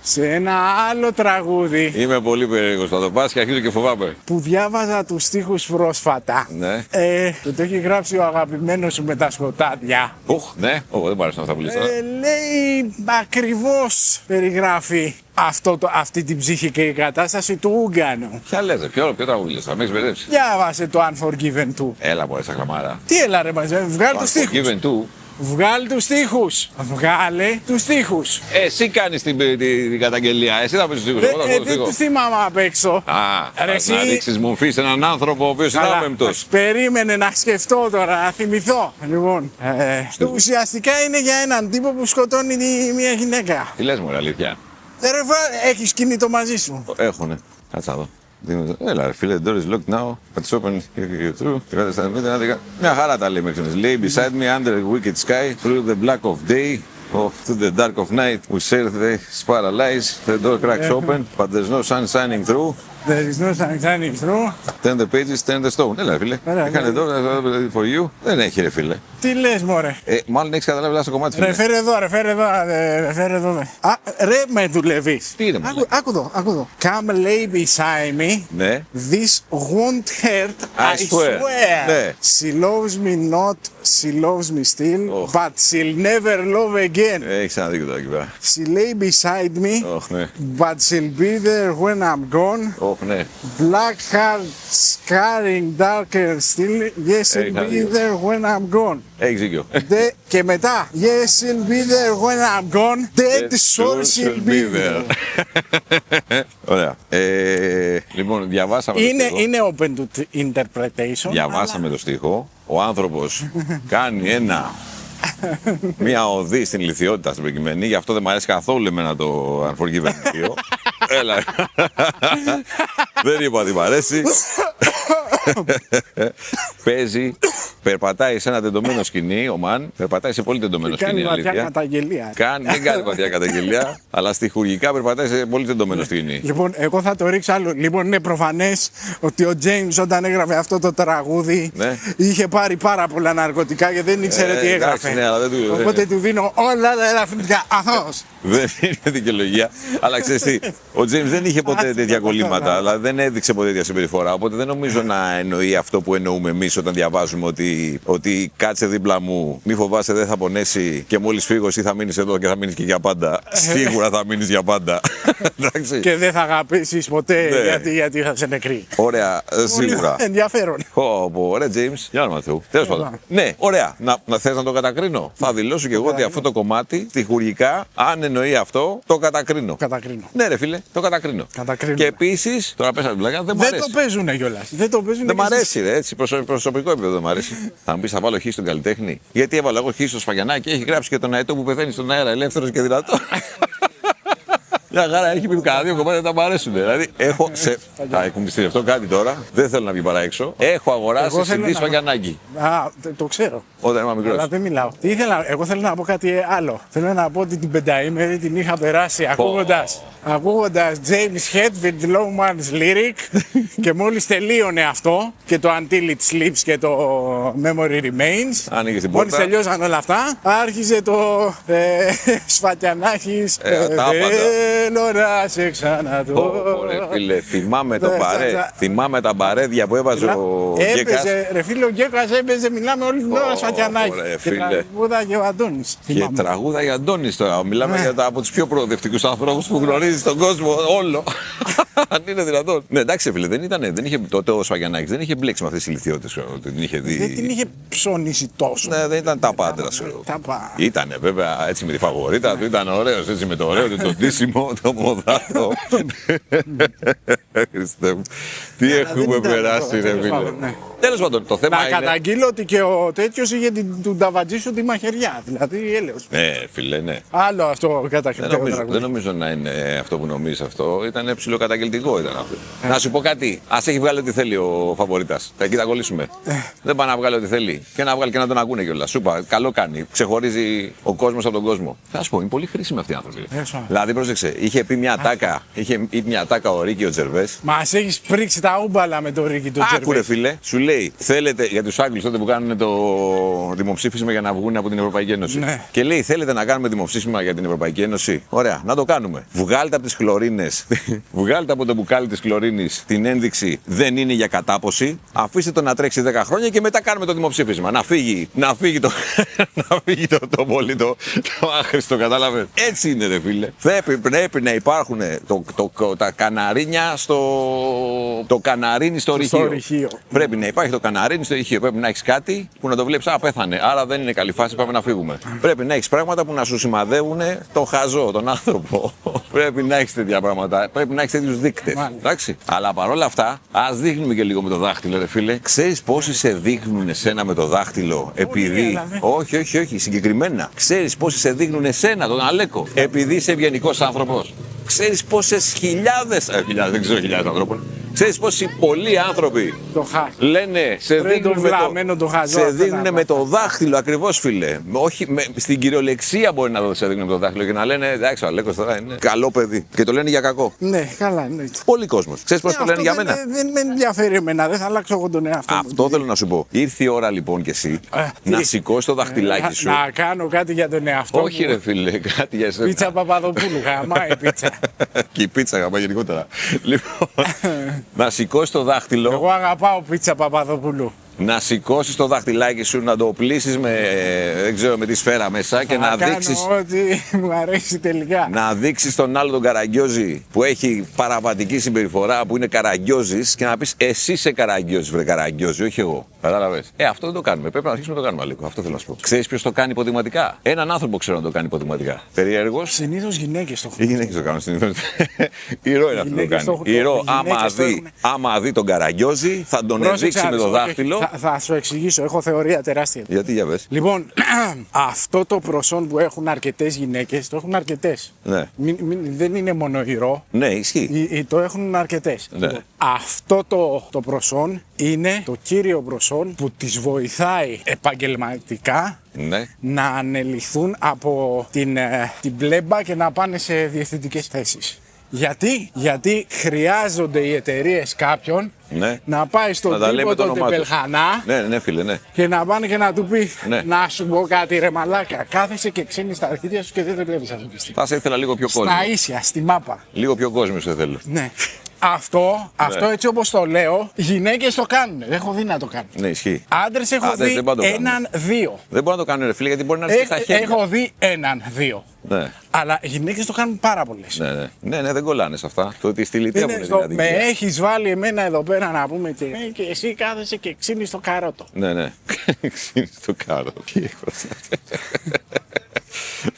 Speaker 3: Σε ένα άλλο τραγούδι.
Speaker 2: Είμαι πολύ περίεργος, θα το πας και αρχίζω και φοβάμαι.
Speaker 3: Που διάβαζα τους στίχους πρόσφατα. Το έχει γράψει ο αγαπημένος σου με τα σκοτάδια.
Speaker 2: Ναι, δεν μ' άρεσαν αυτά που λες τώρα.
Speaker 3: Λέει ακριβώς περιγράφει αυτή την ψυχική κατάσταση του Ούγκανου.
Speaker 2: Ποια λες, ποιο τραγούδι λες, θα με έχεις μπερδέψει.
Speaker 3: Διάβασε το Unforgiven 2.
Speaker 2: Έλα από esa κλαμάρα.
Speaker 3: Τι έλα ρε μαζί, βγάλε τους στίχους.
Speaker 2: Unforgiven 2.
Speaker 3: Βγάλε τους στίχους.
Speaker 2: Εσύ κάνεις την καταγγελία, εσύ θα πεις τους στίχους.
Speaker 3: Δεν τους θυμάμαι απ' έξω.
Speaker 2: Να ρίξεις μορφή σε έναν άνθρωπο ο οποίος είναι άμεμπτος.
Speaker 3: Περίμενε να σκεφτώ τώρα, να θυμηθώ. Λοιπόν, ουσιαστικά είναι για έναν τύπο που σκοτώνει μια γυναίκα.
Speaker 2: Τι λες μου, αλήθεια.
Speaker 3: Έχεις κινητό μαζί σου?
Speaker 2: Έχουνε. Κάτσε να δω. Έλα ρε φίλε, the door is locked now, but it's open, you're true. Μια χαρά τα λέει μέχρι στιγμής. Lay beside me under a wicked sky, through the black of day, to the dark of night, we share the paralyze, the door cracks open, but there's no sun shining through.
Speaker 3: There is no sun shining through.
Speaker 2: Turn the pages, turn the stone. Έλα ρε φίλε, έκανε εδώ, for you. Δεν έχει ρε φίλε.
Speaker 3: Τι λες μωρέ.
Speaker 2: Μάλλον έχεις καταλάβει λάθος κομμάτι φίλε.
Speaker 3: Ρε φέρε εδώ. Ρε με δουλεύεις.
Speaker 2: Τι είναι μάλλον.
Speaker 3: Άκου εδώ. Come lay beside me.
Speaker 2: Ναι.
Speaker 3: This won't hurt, I swear.
Speaker 2: Ναι.
Speaker 3: She loves me not, she loves me still, but she'll never love again.
Speaker 2: Έχεις ένα δίκιο τώρα εκεί πέρα.
Speaker 3: She lay beside me,
Speaker 2: ναι.
Speaker 3: but she'll be there when I'm gone.
Speaker 2: Ναι.
Speaker 3: Black heart scarring darker still, yes she'll be there when I'm gone.
Speaker 2: Έχεις δίκιο.
Speaker 3: Και μετά, yes she'll be there when I'm gone, dead sure she'll be there.
Speaker 2: Ωραία. Λοιπόν, διαβάσαμε το στίχο.
Speaker 3: Είναι open to interpretation.
Speaker 2: Διαβάσαμε το στίχο. Ο άνθρωπος κάνει μια οδή στην ηλιθιότητα στην προκειμένη, γι' αυτό δεν μου αρέσει καθόλου εμένα το Unforgiven 2. Έλα. Δεν είπα ότι μ' αρέσει. Παίζει, περπατάει σε ένα τεντωμένο σκηνή, ο Μαν, περπατάει σε πολύ τεντωμένο σκηνή.
Speaker 3: Κάνει βαθιά καταγγελία.
Speaker 2: Δεν κάνει βαθιά καταγγελία, αλλά στιχουργικά περπατάει σε πολύ τεντωμένο σκηνή.
Speaker 3: Λοιπόν, εγώ θα το ρίξω άλλο. Λοιπόν, είναι προφανές ότι ο James όταν έγραφε αυτό το τραγούδι είχε πάρει πάρα πολλά ναρκωτικά και δεν ήξερε τι έγραφε. Οπότε του δίνω όλα τα ελαφρυντικά. Αθώος.
Speaker 2: Δεν είναι δικαιολογία. Αλλά ξέρεις τι, ο James δεν είχε ποτέ τέτοια κολλήματα, αλλά δεν έδειξε ποτέ τέτοια συμπεριφορά. Οπότε δεν νομίζω να εννοεί αυτό που εννοούμε εμείς όταν διαβάζουμε ότι κάτσε δίπλα μου, μη φοβάσαι, δεν θα πονέσει και μόλις φύγω εσύ θα μείνεις εδώ και θα μείνεις και για πάντα. Σίγουρα θα μείνεις για πάντα. Εντάξει.
Speaker 3: Και δεν θα αγαπήσεις ποτέ
Speaker 2: Ναι.
Speaker 3: γιατί θα σε νεκρεί.
Speaker 2: Ωραία, σίγουρα.
Speaker 3: Ενδιαφέρον.
Speaker 2: Ωραία, James, για όνομα Θεού. Τέλος πάντων. Ναι, ωραία. Να θες να το κατακρίνω. Θα δηλώσω και εγώ ότι αυτό το κομμάτι, τυχουργικά, αν εννοεί αυτό, το κατακρίνω.
Speaker 3: Κατακρίνω.
Speaker 2: Ναι, ρε φίλε, το κατακρίνω.
Speaker 3: Κατακρίνω.
Speaker 2: Και επίσης, τώρα πέσαμε την πλάκα, δεν μου
Speaker 3: Δεν
Speaker 2: αρέσει.
Speaker 3: το παίζουνε κιόλας.
Speaker 2: Δεν μ' αρέσει, ρε, έτσι, προσωπικό επίπεδο δεν μ' αρέσει. Θα μου πει, θα βάλω χ στον καλλιτέχνη. Γιατί έβαλα εγώ χ στο Σφαγιανάκι, έχει γράψει και τον αετό που πεθαίνει στον αέρα, ελεύθερο και δυνατό. Μια γάρα έχει πει κανένα δύο κομμάτια δεν τα μ' αρέσουν. Δηλαδή, έχω. Θα εκμυστηρευτώ κάτι τώρα, δεν θέλω να βγει παρά έξω. Έχω αγοράσει CD Σφαγιανάκι.
Speaker 3: Το ξέρω.
Speaker 2: Όταν ήμουν μικρός.
Speaker 3: Αλλά δεν μιλάω. Εγώ θέλω να πω κάτι άλλο. Θέλω να πω ότι την πενταήμερη την είχα περάσει ακούγοντας James Hetfield Low Man's Lyric και μόλις τελείωνε αυτό και το Until It Sleeps και το Memory Remains.
Speaker 2: Άνοιγε την
Speaker 3: Μόλις
Speaker 2: πόρτα.
Speaker 3: τελειώσαν όλα αυτά, άρχιζε το Σφακιανάκης. Θέλω να σε ξαναδώ.
Speaker 2: Ωραία, φίλε, θυμάμαι το παρέ. Θυμάμαι τα παρέδια που έβαζε ο Γκέκας.
Speaker 3: Έπαιζε, ρε φίλε, ο Γκέκας έπαιζε, μιλάμε όλη την ώρα Σφακιανάκη.
Speaker 2: Ωραία,
Speaker 3: Και
Speaker 2: φίλε.
Speaker 3: τραγούδα και ο Αντώνης.
Speaker 2: Και
Speaker 3: Θυμάμαι.
Speaker 2: τραγούδα για Αντώνης τώρα. Μιλάμε για από τους πιο προοδευτικούς ανθρώπους που γνωρίζει στον κόσμο όλο. Αν είναι δυνατόν. Ναι, εντάξει, φίλε, δεν είχε, τότε ο Σφαγιανάκης δεν είχε μπλέξει με αυτές τις ηλικιότητες. Δεν είχε δει.
Speaker 3: Δεν την είχε ψωνίσει τόσο.
Speaker 2: Ναι, δεν ήταν τα πάντρα. Ήτανε βέβαια έτσι με τη φαβορίτα του, ήταν ωραίος έτσι με το ωραίο του, το ντύσιμο, το μοδάτο. Χριστέ μου, τι έχουμε περάσει, ρε φίλε. Τέλος πάντων, το θέμα
Speaker 3: Να
Speaker 2: είναι.
Speaker 3: καταγγείλω ότι και ο τέτοιος είχε του Νταβατζίσου τη μαχαιριά. Δηλαδή έλεος.
Speaker 2: Ναι, φίλε, ναι.
Speaker 3: Άλλο αυτό κατακριτέο
Speaker 2: Δεν
Speaker 3: τραγούδι.
Speaker 2: νομίζω να είναι αυτό που νομίζεις αυτό. Ήταν ψιλοκαταγγελτικό ήταν αυτό. Να σου πω κάτι. Ας έχει βγάλει ό,τι θέλει ο φαβορίτας. Εκεί θα κολλήσουμε. Δεν πάει να βγάλει ό,τι θέλει. Και να βγάλει και να τον ακούνε κιόλας. Σου είπα, καλό κάνει. Ξεχωρίζει ο κόσμος από τον κόσμο. Θα σου πω, είναι πολύ χρήσιμοι αυτοί οι άνθρωποι. Δηλαδή, πρόσεξε, είχε πει μια τάκα ο Ρίκι ο Τζερβές.
Speaker 3: Μας έχεις πρίξει τα ούμπαλα με το Ρίκι το
Speaker 2: Άκου ρε
Speaker 3: Τζερβές.
Speaker 2: φίλε, σου λέει, θέλετε για τους Άγγλους τότε που κάνουν το δημοψήφισμα για να βγουν από την Ευρωπαϊκή Ένωση.
Speaker 3: Ναι.
Speaker 2: Και λέει, θέλετε να κάνουμε δημοψήφισμα για την Ευρωπαϊκή Ένωση. Ωραία, να το κάνουμε. Βγάλτε από τις χλωρίνες, βγάλτε από το μπουκάλι της χλωρίνης την ένδειξη δεν είναι για κατάποση. Αφήστε το να τρέξει 10 χρόνια και μετά κάνουμε το δημοψήφισμα. Να φύγει το πολύ το άχρηστο, κατάλαβες. Έτσι είναι ρε φίλε. Πρέπει να υπάρχουν τα καναρίνια το καναρίνι στο ρηχείο. Πρέπει να υπάρχει το καναρίνι στο ηχείο. Πρέπει να έχει κάτι που να το βλέπει. Α, πέθανε. Άρα δεν είναι καλή φάση. Πρέπει να φύγουμε. Πρέπει να έχει πράγματα που να σου σημαδεύουν το χαζό, τον άνθρωπο. Πρέπει να έχει τέτοια πράγματα. Πρέπει να έχει τέτοιου δείκτες. Εντάξει. Αλλά παρόλα αυτά, α δείχνουμε και λίγο με το δάχτυλο, ρε φίλε. Ξέρει πόσοι σε δείχνουν εσένα με το δάχτυλο επειδή. Όχι, συγκεκριμένα. Ξέρει πόσοι σε δείχνουν εσένα, τον Αλέκο, επειδή είσαι ευγενικό άνθρωπο. Ξέρεις πόσες χιλιάδες, δεν ξέρω χιλιάδες ανθρώπων, ξέρεις πόσοι πολλοί άνθρωποι λένε, σε δείχνουν με το δάχτυλο ακριβώς φίλε. Όχι, στην κυριολεξία μπορεί να σε δείχνουν με το δάχτυλο και να λένε εντάξει ο Αλέκος τώρα είναι καλό παιδί και το λένε για κακό.
Speaker 3: Ναι, καλά είναι.
Speaker 2: Πολλοί κόσμος. Ξέρεις πώς το λένε για μένα.
Speaker 3: Δεν με ενδιαφέρει εμένα, δεν θα αλλάξω εγώ τον εαυτό μου.
Speaker 2: Αυτό θέλω να σου πω. Ήρθε η ώρα λοιπόν κι εσύ να σηκώσει το δαχτυλάκι σου.
Speaker 3: Να κάνω κάτι για τον εαυτό μου.
Speaker 2: Όχι ρε φίλε, κάτι για εσένα.
Speaker 3: Πίτσα Παπαδοπούλου, γαμάει πίτσα.
Speaker 2: Και η πίτσα γαμάει γενικότερα. Λοιπόν, να σηκώσει το δάχτυλο.
Speaker 3: Εγώ αγαπάω πίτσα Παπαδοπούλου.
Speaker 2: Να σηκώσει το δαχτυλάκι σου, να το πλύσεις με τη σφαίρα μέσα και να δείξεις.
Speaker 3: Κάνω ό,τι μου αρέσει τελικά.
Speaker 2: Να δείξεις τον άλλο τον Καραγκιόζη που έχει παραβατική συμπεριφορά, που είναι Καραγκιόζης και να πεις εσύ είσαι Καραγκιόζης, βρε Καραγκιόζη, όχι εγώ. Κατάλαβες. Αυτό δεν το κάνουμε. Πρέπει να αρχίσουμε να το κάνουμε λίγο. Αυτό θέλω να σου πω. Ξέρεις ποιος το κάνει υποδειγματικά. Έναν άνθρωπο ξέρω να το κάνει υποδειγματικά. Περίεργος.
Speaker 3: Συνήθως γυναίκες το
Speaker 2: Οι γυναίκες το κάνουν συνήθως. Η Ρο είναι αυτό που το κάνει. Η Ρο, άμα δει τον Καραγκιόζη, θα τον δείξει με το δάχτυλο.
Speaker 3: Θα σου εξηγήσω, έχω θεωρία τεράστια.
Speaker 2: Γιατί για πες.
Speaker 3: Λοιπόν, αυτό το προσόν που έχουν αρκετές γυναίκες, το έχουν αρκετές.
Speaker 2: Ναι.
Speaker 3: Δεν είναι μόνο η Ρο.
Speaker 2: Ναι, ισχύει.
Speaker 3: Το έχουν αρκετές.
Speaker 2: Ναι.
Speaker 3: Λοιπόν, αυτό το προσόν είναι το κύριο προσόν που τις βοηθάει επαγγελματικά
Speaker 2: Ναι.
Speaker 3: να ανελιθούν από την πλέμπα και να πάνε σε διευθυντικές θέσεις. Γιατί χρειάζονται οι εταιρείες κάποιον να πάει στον τύπο τον τεπελχανά
Speaker 2: ναι, φίλε, ναι.
Speaker 3: και να πάνε και να του πει
Speaker 2: να
Speaker 3: σου πω κάτι ρε μαλάκα, κάθεσαι και ξύνεις τα αρχίδια σου και δεν το βλέπεις αυτή τη στιγμή.
Speaker 2: Θα σε ήθελα λίγο πιο κόσμο.
Speaker 3: Στα ίσια, στη μάπα.
Speaker 2: Λίγο πιο κόσμο σε θέλω.
Speaker 3: Ναι. Αυτό έτσι όπως το λέω, γυναίκες το κάνουν. Έχω δει να το κάνουν.
Speaker 2: Ναι, ισχύει.
Speaker 3: Άντρες έχω δει έναν-δύο.
Speaker 2: Δεν μπορεί να το κάνουν, ρε φίλε, γιατί μπορεί να έρθει στα χέρια.
Speaker 3: Έχω δει έναν-δύο.
Speaker 2: Ναι.
Speaker 3: Αλλά οι γυναίκες το κάνουν πάρα πολλές.
Speaker 2: Ναι, δεν κολλάνε σε αυτά. Το ότι στη λιτή από
Speaker 3: με έχεις βάλει εμένα εδώ πέρα να πούμε και εσύ κάθεσαι και ξύνεις το καρότο.
Speaker 2: Ναι. Ξύνεις το καρότο. Τι έκφραση.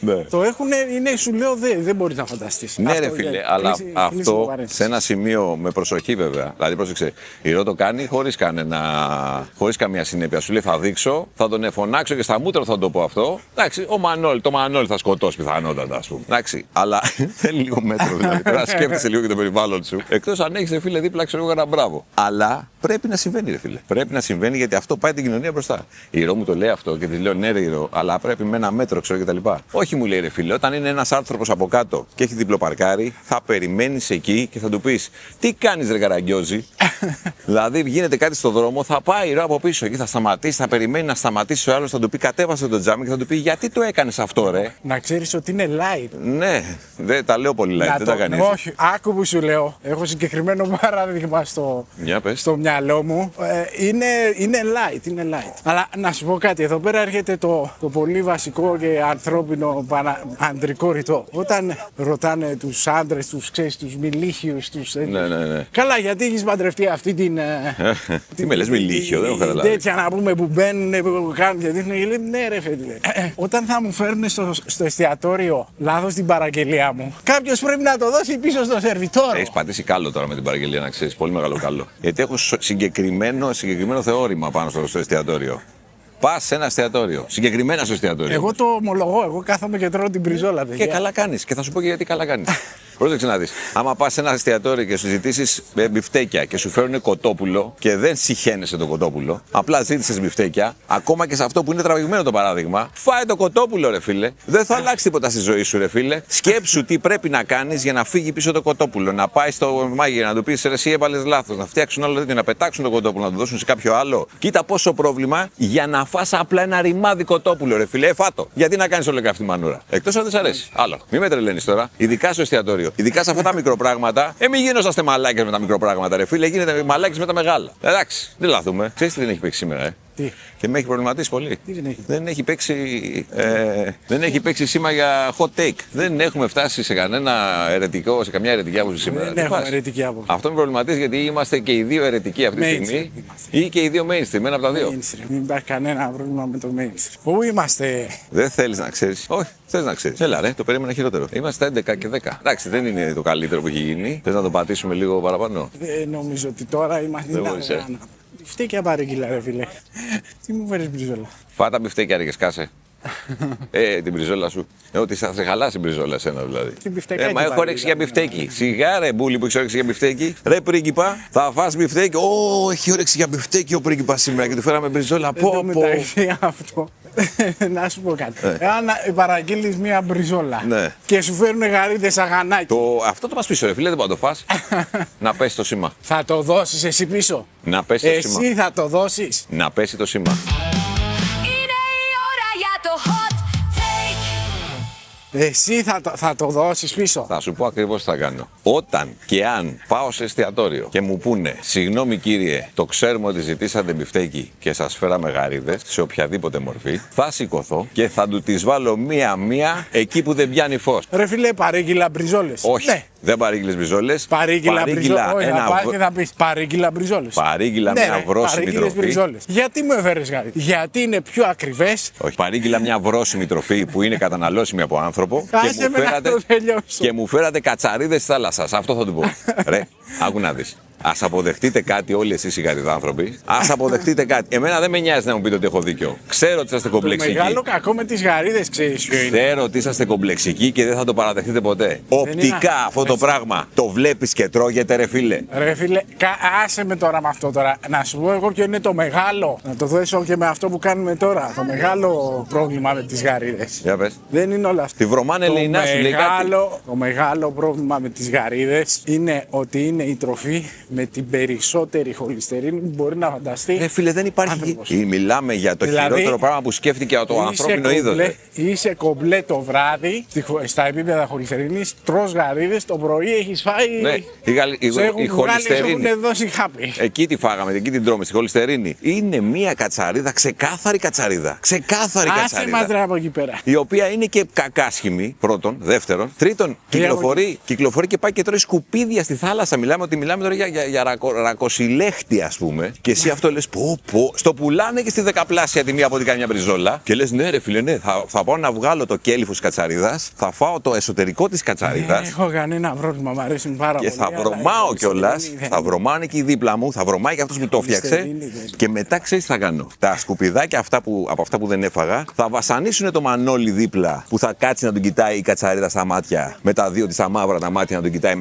Speaker 2: Ναι.
Speaker 3: Το έχουν, σου λέω, δεν μπορείς να φανταστείς.
Speaker 2: Ναι, ρε φίλε, αλλά αυτό σε ένα σημείο με προσοχή βέβαια. Δηλαδή, πρόσεξε, η Ρο το κάνει χωρίς καμία συνέπεια. Σου λέει θα δείξω, θα τον φωνάξω και στα μούτρα θα το πω αυτό. Εντάξει, το Μανώλη θα σκοτώσει πιθανότατα, ας πούμε. Εντάξει, αλλά θέλει λίγο μέτρο δηλαδή. Πρέπει να σκέφτεσαι λίγο και το περιβάλλον σου. Εκτός αν έχεις, ρε φίλε, δίπλα, ξέρω εγώ, ένα μπράβο. Αλλά πρέπει να συμβαίνει, ρε φίλε. Πρέπει να συμβαίνει γιατί αυτό πάει την κοινωνία μπροστά. Η Ρο μου το λέει αυτό και τη λέω ναι, ρε Ρο, αλλά πρέπει με ένα μέτρο, ξέρω κτλ. Όχι, μου λέει, ρε φίλε, όταν είναι ένας άνθρωπος από κάτω και έχει διπλοπαρκάρει, θα περιμένεις εκεί και θα του πεις τι κάνεις, ρε Καραγκιόζη. Δηλαδή, γίνεται κάτι στο δρόμο, θα πάει η Ρο από πίσω εκεί, θα σταματήσει, θα περιμένει να σταματήσει ο άλλος, θα του πει κατέβασε το τζάμι και θα του πει γιατί το έκανες αυτό, ρε.
Speaker 3: Να ξέρεις ότι είναι light.
Speaker 2: Ναι, δεν τα λέω πολύ light, δεν τα κάνεις.
Speaker 3: Όχι, άκου που σου λέω. Έχω συγκεκριμένο παράδειγμα στο μυαλό μου. Είναι light. Αλλά να σου πω κάτι, εδώ πέρα έρχεται το πολύ βασικό και ανθρώπινο αντρικό ρητό. Όταν ρωτάνε τους άντρες, τους μιλίχιους,
Speaker 2: Ναι.
Speaker 3: Καλά, γιατί έχεις παντρευτεί αυτή την.
Speaker 2: Τι με λες μιλίχιο, δεν έχω καταλάβει.
Speaker 3: Τέτοια να πούμε που μπαίνουν, που κάνουν και δείχνουν. Λέει, ναι, ρε φίλε. Όταν θα μου φέρουν στο εστιατόριο λάθος την παραγγελία μου, κάποιος πρέπει να το δώσει πίσω στο σερβιτόρο.
Speaker 2: Έχεις πατήσει κάλο τώρα με την παραγγελία, να ξέρεις. Πολύ μεγάλο κάλο. Γιατί έχω συγκεκριμένο θεώρημα πάνω στο εστιατόριο. Πας σε ένα εστιατόριο. Συγκεκριμένα στο εστιατόριο.
Speaker 3: Εγώ το ομολογώ. Εγώ κάθομαι και τρώω την μπριζόλα.
Speaker 2: Και καλά κάνεις. Και θα σου πω και γιατί καλά κάνεις. Πρόσεξε να δεις. Άμα πας σε ένα εστιατόριο και σου ζητήσεις μπιφτέκια και σου φέρουν κοτόπουλο και δεν συχαίνεσαι το κοτόπουλο, απλά ζήτησες μπιφτέκια, ακόμα και σε αυτό που είναι τραβηγμένο το παράδειγμα, φάε το κοτόπουλο, ρε φίλε. Δεν θα αλλάξει τίποτα στη ζωή σου, ρε φίλε. Σκέψου τι πρέπει να κάνεις για να φύγει πίσω το κοτόπουλο. Να πάει στο μάγειρα να του πεις εσύ έβαλες λάθος, να φτιάξουν άλλο τέτοιο, να πετάξουν το κοτόπουλο, να το δώσουν σε κάποιο άλλο. Κοίτα πόσο πρόβλημα για να φας απλά ένα ρημάδι κοτόπουλο, ρε φίλε. Φάτο. Γιατί να κάνεις όλο και αυτή τη μανούρα. Εκτός αν δεν σ' αρέσει. Άλλο. Μη με τρελαίνεις τώρα. Ειδικά στο εστιατόριο. Ειδικά σε αυτά τα μικροπράγματα. Μην γίνοσαστε μαλάκες με τα μικροπράγματα, ρε φίλε. Γίνετε μαλάκες με τα μεγάλα. Εντάξει, δεν λάθουμε. Ξέρεις τι δεν έχει παίξει σήμερα,
Speaker 3: Τι?
Speaker 2: Και με έχει προβληματίσει πολύ.
Speaker 3: Τι δεν έχει?
Speaker 2: Δεν έχει παίξει σήμα για hot take. Δεν έχουμε φτάσει σε κανένα αιρετικό, σε καμιά αιρετική άποψη σήμερα.
Speaker 3: Δεν έχουμε αιρετική άποψη.
Speaker 2: Αυτό με προβληματίζει γιατί είμαστε και οι δύο αιρετικοί αυτή τη στιγμή. Ή και οι δύο mainstream, ένα από τα δύο.
Speaker 3: Μην υπάρχει κανένα πρόβλημα με το mainstream. Πού είμαστε?
Speaker 2: Δεν θέλεις να ξέρεις. Όχι, θες να ξέρεις. Έλα, ρε, το περίμενα χειρότερο. Είμαστε 11 και 10. Εντάξει, δεν είναι το καλύτερο που έχει γίνει. Θες να το πατήσουμε λίγο παραπάνω?
Speaker 3: Δεν νομίζω ότι τώρα είμαστε. Μπιφτέκια παρήγγειλα, ρε φίλε. Τι μου φέρεις μπριζόλα?
Speaker 2: Φάτα μπιφτέκια, ρε, και σκάσε. Την μπριζόλα σου. Ότι θα σε χαλάσει η μπριζόλα εσένα δηλαδή. Μα έχω όρεξη για μπιφτέκι. Σιγά ρε μπούλι που έχει όρεξη για μπιφτέκι. Ρε πρίγκιπα, θα φας μπιφτέκι. Έχει όρεξη για μπιφτέκι ο πρίγκιπας σήμερα και του φέραμε μπριζόλα. Πω.
Speaker 3: Αυτό. Να σου πω κάτι. Αν παραγγείλεις μία μπριζόλα και σου φέρουν γαρίδες αγανάκι.
Speaker 2: Αυτό το μας πίσω, ρε φίλε, δεν μπορεί να το φας. Να πέσει το σήμα.
Speaker 3: Θα το δώσεις εσύ πίσω?
Speaker 2: Να πέσει το σήμα.
Speaker 3: Εσύ θα το δώσεις?
Speaker 2: Να πέσει το σήμα.
Speaker 3: Εσύ θα το δώσεις πίσω?
Speaker 2: Θα σου πω ακριβώς τι θα κάνω. Όταν και αν πάω σε εστιατόριο και μου πούνε συγγνώμη κύριε, το ξέρουμε ότι ζητήσατε μπιφτέκι και σας φέραμε γαρίδες σε οποιαδήποτε μορφή, θα σηκωθώ και θα του τις βάλω μία-μία εκεί που δεν πιάνει φως.
Speaker 3: Ρε φίλε, παρήγγειλα μπριζόλες.
Speaker 2: Όχι. Ναι. Δεν παρήγγειλες μπριζόλες.
Speaker 3: Παρήγγειλα μπριζόλες.
Speaker 2: Παρήγγειλα μια βρώσιμη τροφή.
Speaker 3: Γιατί μου έφερες γαρίδες? Γιατί είναι πιο ακριβές.
Speaker 2: Όχι, παρήγγειλα μια βρώσιμη τροφή που είναι καταναλώσιμη από άνθρωπο και μου φέρατε κατσαρίδες της θάλασσας. Αυτό θα του πω. Ρε, άκου να δεις. Ας αποδεχτείτε κάτι όλοι εσείς οι γαριδάνθρωποι. Ας αποδεχτείτε κάτι. Εμένα δεν με νοιάζει να μου πείτε ότι έχω δίκιο. Ξέρω ότι είσαστε κομπλεξικοί.
Speaker 3: Το μεγάλο κακό με τις γαρίδες ξέρεις ποιο είναι?
Speaker 2: Ξέρω ότι είσαστε κομπλεξικοί και δεν θα το παραδεχτείτε ποτέ. Οπτικά αυτό το πράγμα το βλέπεις και τρώγεται, ρε φίλε.
Speaker 3: Ρε φίλε, άσε με τώρα με αυτό τώρα. Να σου πω εγώ ποιο είναι το μεγάλο. Να το δώσω και με αυτό που κάνουμε τώρα. Το μεγάλο πρόβλημα με τις γαρίδες.
Speaker 2: Για πες.
Speaker 3: Δεν είναι όλα αυτά.
Speaker 2: Τη βρωμάνε Ελληνά σου λέει κάτι.
Speaker 3: Το μεγάλο πρόβλημα με τις γαρίδες είναι ότι είναι η τροφή με την περισσότερη χολυστερίνη που μπορεί να φανταστεί.
Speaker 2: Φίλε, δεν υπάρχει.
Speaker 3: Άνθρωπος.
Speaker 2: Μιλάμε για το
Speaker 3: Δηλαδή,
Speaker 2: χειρότερο πράγμα που σκέφτηκε το ανθρώπινο είδος.
Speaker 3: Είσαι κομπλέ το βράδυ στα επίπεδα χολυστερίνης, τρως γαρίδες, το πρωί έχεις φάει.
Speaker 2: Ναι, η χολυστερίνη.
Speaker 3: Έχουν δώσει χάπι.
Speaker 2: Εκεί τη φάγαμε, εκεί την τρώμε, στη χολυστερίνη. Είναι μία κατσαρίδα, ξεκάθαρη κατσαρίδα. Ξεκάθαρη κατσαρίδα.
Speaker 3: Άσε μας από εκεί πέρα.
Speaker 2: Η οποία είναι και κακάσχημη, πρώτον. Δεύτερον. Τρίτον, κυκλοφορεί και πάει και τρώει σκουπίδια στη θάλασσα. Μιλάμε τώρα για ρακοσυλέχτη, ας πούμε. Και εσύ αυτό λες, πω. Στο πουλάνε και στη δεκαπλάσια τιμή από ό,τι κάνει μια μπριζόλα. Και λες, ναι, ρε φίλε, ναι. Θα πάω να βγάλω το κέλυφος της κατσαρίδας. Θα φάω το εσωτερικό της κατσαρίδας.
Speaker 3: Δεν έχω κανένα πρόβλημα, μου αρέσει πάρα πολύ.
Speaker 2: Και θα βρωμάω κιόλας. Θα βρωμάνε και οι δίπλα μου. Θα βρωμάει και αυτός που το φτιάξε. Και μετά ξέρεις τι θα κάνω. Τα σκουπιδάκια από αυτά που δεν έφαγα θα βασανίσουν το μανόλι δίπλα που θα κάτσει να τον κοιτάει η κατσαρίδα στα μάτια. Με τα δύο της αμαύρα τα μάτια να τον κοιτάει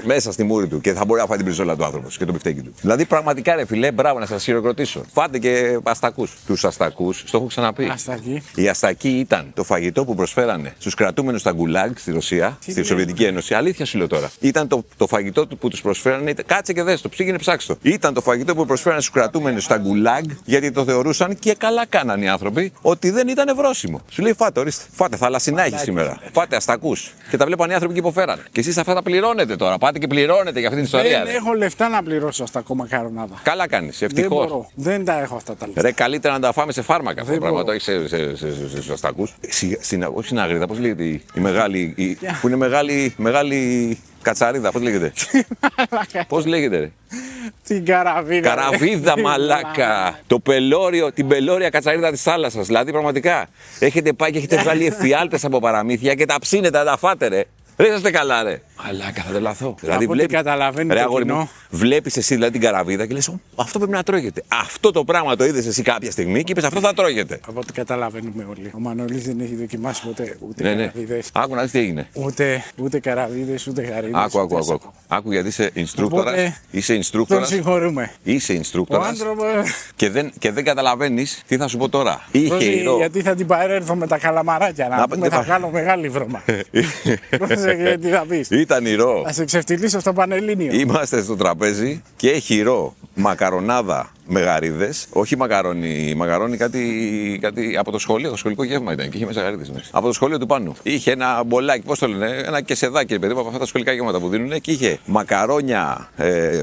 Speaker 2: μέσα στη μούρη του. Και θα μπορεί να φάει την μπριζόλα του άνθρωπος και το μπιφτέκι του. Δηλαδή πραγματικά ρε φιλέ, μπράβο να σας χειροκροτήσω. Φάτε και αστακούς. Τους αστακούς, στο έχω ξαναπεί.
Speaker 3: Αστακή.
Speaker 2: Η αστακή ήταν το φαγητό που προσφέρανε στους κρατούμενους στα γκουλάγ στη Ρωσία, στη Σοβιετική Ένωση. Αλήθεια σου λέω τώρα. Ήταν το φαγητό που τους προσφέρανε. Κάτσε και δες το, πήγαινε ψάξτε το. Ήταν το φαγητό που προσφέρανε στους κρατούμενους στα γκουλάγ γιατί το θεωρούσαν και καλά κάνανε οι άνθρωποι ότι δεν ήταν ευρώσιμο. Σου λέει φάτε, ορίστε. Φάτε, θαλασσινά έχει σήμερα. Φάτε αστακούς. Και τα βλέπαν οι άνθρωποι και υποφέραν. Και εσείς αυτά τα πληρώνετε τώρα. Πάτε και πληρώνετε για αυτή την ιστορία.
Speaker 3: Δεν έχω λεφτά να πληρώσω στα μακαρονάδα.
Speaker 2: Καλά κάνεις, ευτυχώς.
Speaker 3: Δεν τα έχω αυτά τα λεφτά.
Speaker 2: Ρε, καλύτερα να τα φάμε σε φάρμακα αυτό το πράγμα. Το έχεις σε αστακούς. Όχι στην αγρίδα, πώς λέγεται η μεγάλη. Που είναι μεγάλη κατσαρίδα, πώς λέγεται. Πώς λέγεται, ρε.
Speaker 3: Την καραβίδα.
Speaker 2: Καραβίδα, μαλάκα. Την πελώρια κατσαρίδα της θάλασσας. Δηλαδή, πραγματικά. Έχετε πάει και έχετε βγάλει εφιάλτες από παραμύθια και τα ψήνετε, τα φάτε, ρε. Δεν είσαστε καλά, ρε. Μαλάκα, θα τρελαθώ.
Speaker 3: Δηλαδή, καταλαβαίνει το κοινό.
Speaker 2: Βλέπεις εσύ δηλαδή την καραβίδα και λες, αυτό πρέπει να τρώγεται. Αυτό το πράγμα το είδες εσύ κάποια στιγμή και είπες, αυτό θα τρώγεται.
Speaker 3: Από ό,τι καταλαβαίνουμε όλοι. Ο Μανώλης δεν έχει δοκιμάσει ποτέ ούτε καραβίδες.
Speaker 2: Άκου να δεις τι έγινε.
Speaker 3: Ούτε καραβίδες, ούτε γαρίδες.
Speaker 2: Άκου γιατί είσαι instructor.
Speaker 3: Τον συγχωρούμε.
Speaker 2: Είσαι instructor. Και δεν καταλαβαίνεις τι θα σου πω τώρα.
Speaker 3: Γιατί θα την παρέρθω με τα καλαμαράκια να πούμε, θα βγάλω μεγάλη βρώμα. Τι θα πεις.
Speaker 2: Ήταν ηρώ.
Speaker 3: Θα σε ξεφτυλίσω στο Πανελλήνιο.
Speaker 2: Είμαστε στο τραπέζι και έχει ηρώ μακαρονάδα με γαρίδες. Όχι μακαρόνι κάτι από το σχολείο. Το σχολικό γεύμα ήταν και είχε μέσα γαρίδες μέσα. Από το σχολείο του πάνω. Είχε ένα μπολάκι, πώς το λένε, ένα κεσεδάκι, παιδί, από αυτά τα σχολικά γεύματα που δίνουν και είχε μακαρόνια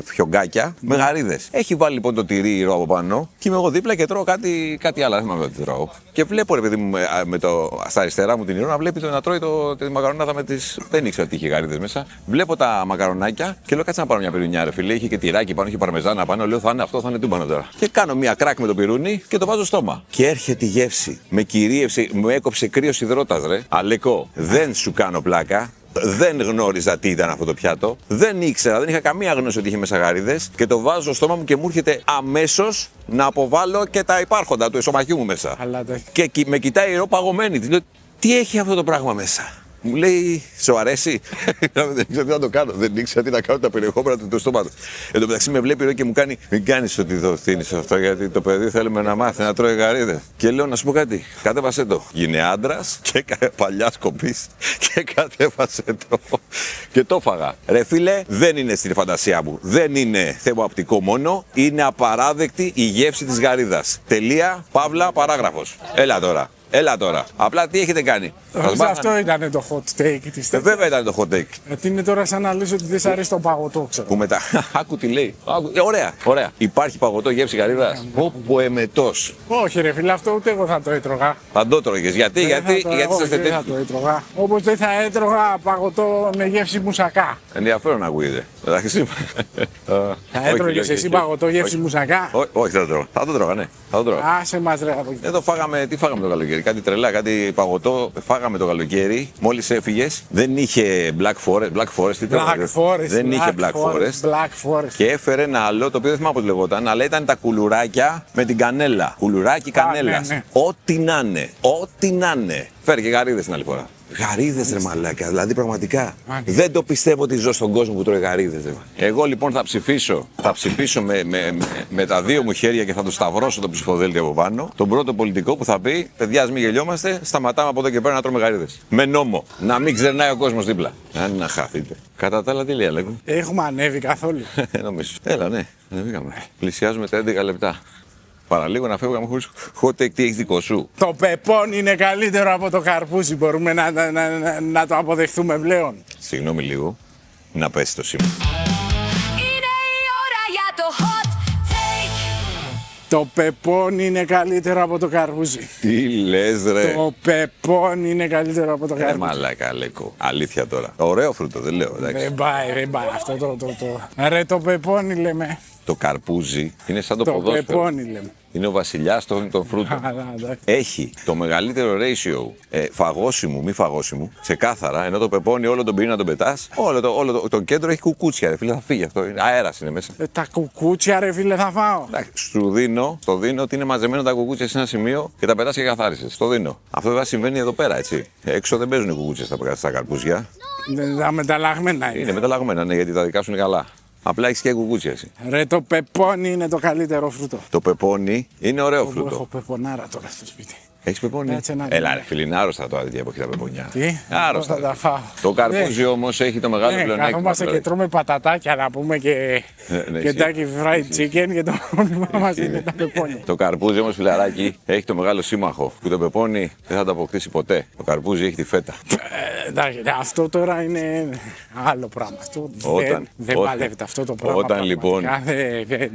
Speaker 2: φιωγκάκια με γαρίδες. Έχει βάλει λοιπόν το τυρί ηρώ από πάνω και είμαι εγώ δίπλα και τρώω κάτι άλλο. Δεν θυμάμαι τι τρώω. Και βλέπω ρε παιδί μου στα αριστερά μου την ηρώ να βλέπει να τρώει τη μακαρονάδα με τις. Δεν ήξερα τι είχε γαρίδες μέσα. Βλέπω τα μακαρονάκια και λέω κάτσε να πάρω μια πυρουνιά, ρε φίλε. Είχε και τυράκι πάνω, είχε παρμεζάνα πάνω. Λέω θα είναι αυτό, θα είναι τούμπανο τώρα. Και κάνω μια κράκ με το πυρούνι και το βάζω στο στόμα. Και έρχεται η γεύση. Με κυρίευσε, μου έκοψε κρύος υδρότας, ρε. Αλεκό, δεν σου κάνω πλάκα. Δεν γνώριζα τι ήταν αυτό το πιάτο. Δεν ήξερα, δεν είχα καμία γνώση ότι είχε μέσα γαρίδες. Και το βάζω στο στόμα μου και μου έρχεται αμέσως να αποβάλω και τα υπάρχοντα του εσωμαχιού μου μέσα. Και με κοιτάει ηρώ παγωμένη. Της λέω, τι έχει αυτό το πράγμα μέσα. Μου λέει, σου αρέσει. Δεν ήξερα τι να το κάνω. Δεν ήξερα τι να κάνω τα περιεχόμενα του στόματος. Εν τω μεταξύ με βλέπει και μου κάνει, μην κάνεις ότι το φτύνεις αυτό, γιατί το παιδί θέλουμε να μάθει να τρώει γαρίδες. Και λέω, να σου πω κάτι. Κατέβασέ το. Γίνε άντρας και παλιά κοπής και κατέβασέ το. Και το έφαγα. Ρε φίλε, δεν είναι στην φαντασία μου. Δεν είναι θέμα οπτικό μόνο. Είναι απαράδεκτη η γεύση της γαρίδας. Τελεία, παύλα, παράγραφος. Έλα τώρα. Απλά τι έχετε κάνει.
Speaker 3: Αυτό ήταν το hot take της τέτοιας.
Speaker 2: Βέβαια ήταν το hot take.
Speaker 3: Γιατί είναι τώρα σαν να λες ότι δεν σ' αρέσει το παγωτό, ξέρω.
Speaker 2: Που μετά. Άκου τι λέει. Ωραία. Υπάρχει παγωτό γεύση γαρίδας. Όπο εμετός.
Speaker 3: Όχι, ρε φίλε, αυτό ούτε εγώ θα το έτρωγα.
Speaker 2: Θα το έτρωγες. Γιατί
Speaker 3: δεν θα το έτρωγα. Όπως δεν θα έτρωγα παγωτό με γεύση μουσακά.
Speaker 2: Ενδιαφέρον να ακούγεται.
Speaker 3: Θα έτρωγες εσύ παγωτό γεύση μουσακά.
Speaker 2: Όχι, δεν το τρώγα. Θα το τρώγα, ναι.
Speaker 3: Άσε μας ρε από εκεί.
Speaker 2: Εδώ φάγαμε, τι φάγαμε το καλοκαίρι. Κάτι τρελά, κάτι παγωτό. Φάγαμε το καλοκαίρι. Μόλις έφυγες. Δεν είχε Black Forest. Δεν είχε Black Forest. Και έφερε ένα άλλο, το οποίο δεν θυμάμαι πώς λεγόταν, αλλά ήταν τα κουλουράκια με την κανέλα. Κουλουράκι κανέλας.
Speaker 3: Ναι.
Speaker 2: Ό,τι να είναι. Φέρε και γαρίδες την άλλη φορά. Γαρίδες ρε μαλάκα, δηλαδή πραγματικά. Δεν το πιστεύω ότι ζω στον κόσμο που τρώει γαρίδες. Εγώ λοιπόν θα ψηφίσω με τα δύο μου χέρια και θα το σταυρώσω το ψηφοδέλτιο από πάνω. Τον πρώτο πολιτικό που θα πει: παιδιά, ας μην γελιόμαστε, σταματάμε από εδώ και πέρα να τρώμε γαρίδες. Με νόμο. Να μην ξερνάει ο κόσμος δίπλα. Αν να χαθείτε. Κατά τα άλλα, τι λέει, Αλέκο.
Speaker 3: Έχουμε ανέβει καθόλου.
Speaker 2: Νομίζω. Έλα, ναι, ανεβήκαμε. Πλησιάζουμε τα 11 λεπτά. Παραλίγο να φεύγαμε χωρίς hot take, τι έχεις δικό σου.
Speaker 3: Το πεπόν είναι καλύτερο από το καρπούζι. Μπορούμε να το αποδεχθούμε πλέον.
Speaker 2: Συγγνώμη λίγο, να πέσει το σήμα.
Speaker 4: Είναι η ώρα για το hot take.
Speaker 3: Το πεπόν είναι καλύτερο από το καρπούζι.
Speaker 2: Τι λες ρε.
Speaker 3: Το πεπόν είναι καλύτερο από το καρπούζι.
Speaker 2: Μαλάκα, Αλέκο. Αλήθεια τώρα. Ωραίο φρούτο, δεν λέω. Εντάξει.
Speaker 3: Δεν πάει αυτό το. Ρε το πεπόνι λέμε.
Speaker 2: Το καρπούζι είναι σαν το
Speaker 3: Το
Speaker 2: ποδόσφαιρο.
Speaker 3: πεπόνι λέμε.
Speaker 2: Είναι ο βασιλιάς των φρούτων. Έχει το μεγαλύτερο ratio φαγώσιμου, μη φαγώσιμου, ξεκάθαρα, ενώ το πεπόνι όλο τον πυρήνα τον πετάς. Όλο το κέντρο έχει κουκούτσια, ρε φίλε, θα φύγει αυτό. Αέρας είναι μέσα.
Speaker 3: Τα κουκούτσια, ρε φίλε, θα φάω.
Speaker 2: Εντάξει, στο δίνω ότι είναι μαζεμένα τα κουκούτσια σε ένα σημείο και τα πετάς και καθάρισες. Στο δίνω. Αυτό βέβαια συμβαίνει εδώ πέρα, έτσι. Έξω δεν παίζουν οι κουκούτσια στα καρπούζια.
Speaker 3: Τα μεταλλαγμένα είναι.
Speaker 2: Είναι μεταλλαγμένα, ναι, γιατί τα δικά σου είναι καλά. Απλά έχει και κουκούτσια εσύ.
Speaker 3: Ρε το πεπόνι είναι το καλύτερο φρούτο.
Speaker 2: Το πεπόνι είναι ωραίο
Speaker 3: Έχω
Speaker 2: φρούτο.
Speaker 3: πεπονάρα τώρα στο σπίτι.
Speaker 2: Έχει πεπόνι.
Speaker 3: Κάτσε να
Speaker 2: Έλα,
Speaker 3: δούμε.
Speaker 2: ρε φίλε, είναι άρρωστα τώρα τέτοια που έχει τα πεπονιά.
Speaker 3: Τι,
Speaker 2: Άρρωστα.
Speaker 3: θα τα φάω.
Speaker 2: Το καρπούζι όμως έχει το μεγάλο
Speaker 3: Ναι,
Speaker 2: πλεονέκτημα.
Speaker 3: καθόμαστε και τρώμε πατατάκια να πούμε και
Speaker 2: Ναι,
Speaker 3: Kentucky Fried Chicken και το πρόβλημα μας είναι τα πεπόνια.
Speaker 2: Το καρπούζι όμως, φιλαράκι, έχει το μεγάλο σύμμαχο που το πεπόνι δεν θα το αποκτήσει ποτέ. Το καρπούζι έχει τη φέτα.
Speaker 3: Εντάξει, αυτό τώρα είναι άλλο πράγμα. Αυτό δεν παλεύεται αυτό το πράγμα.
Speaker 2: Όταν λοιπόν,
Speaker 3: πραγματικά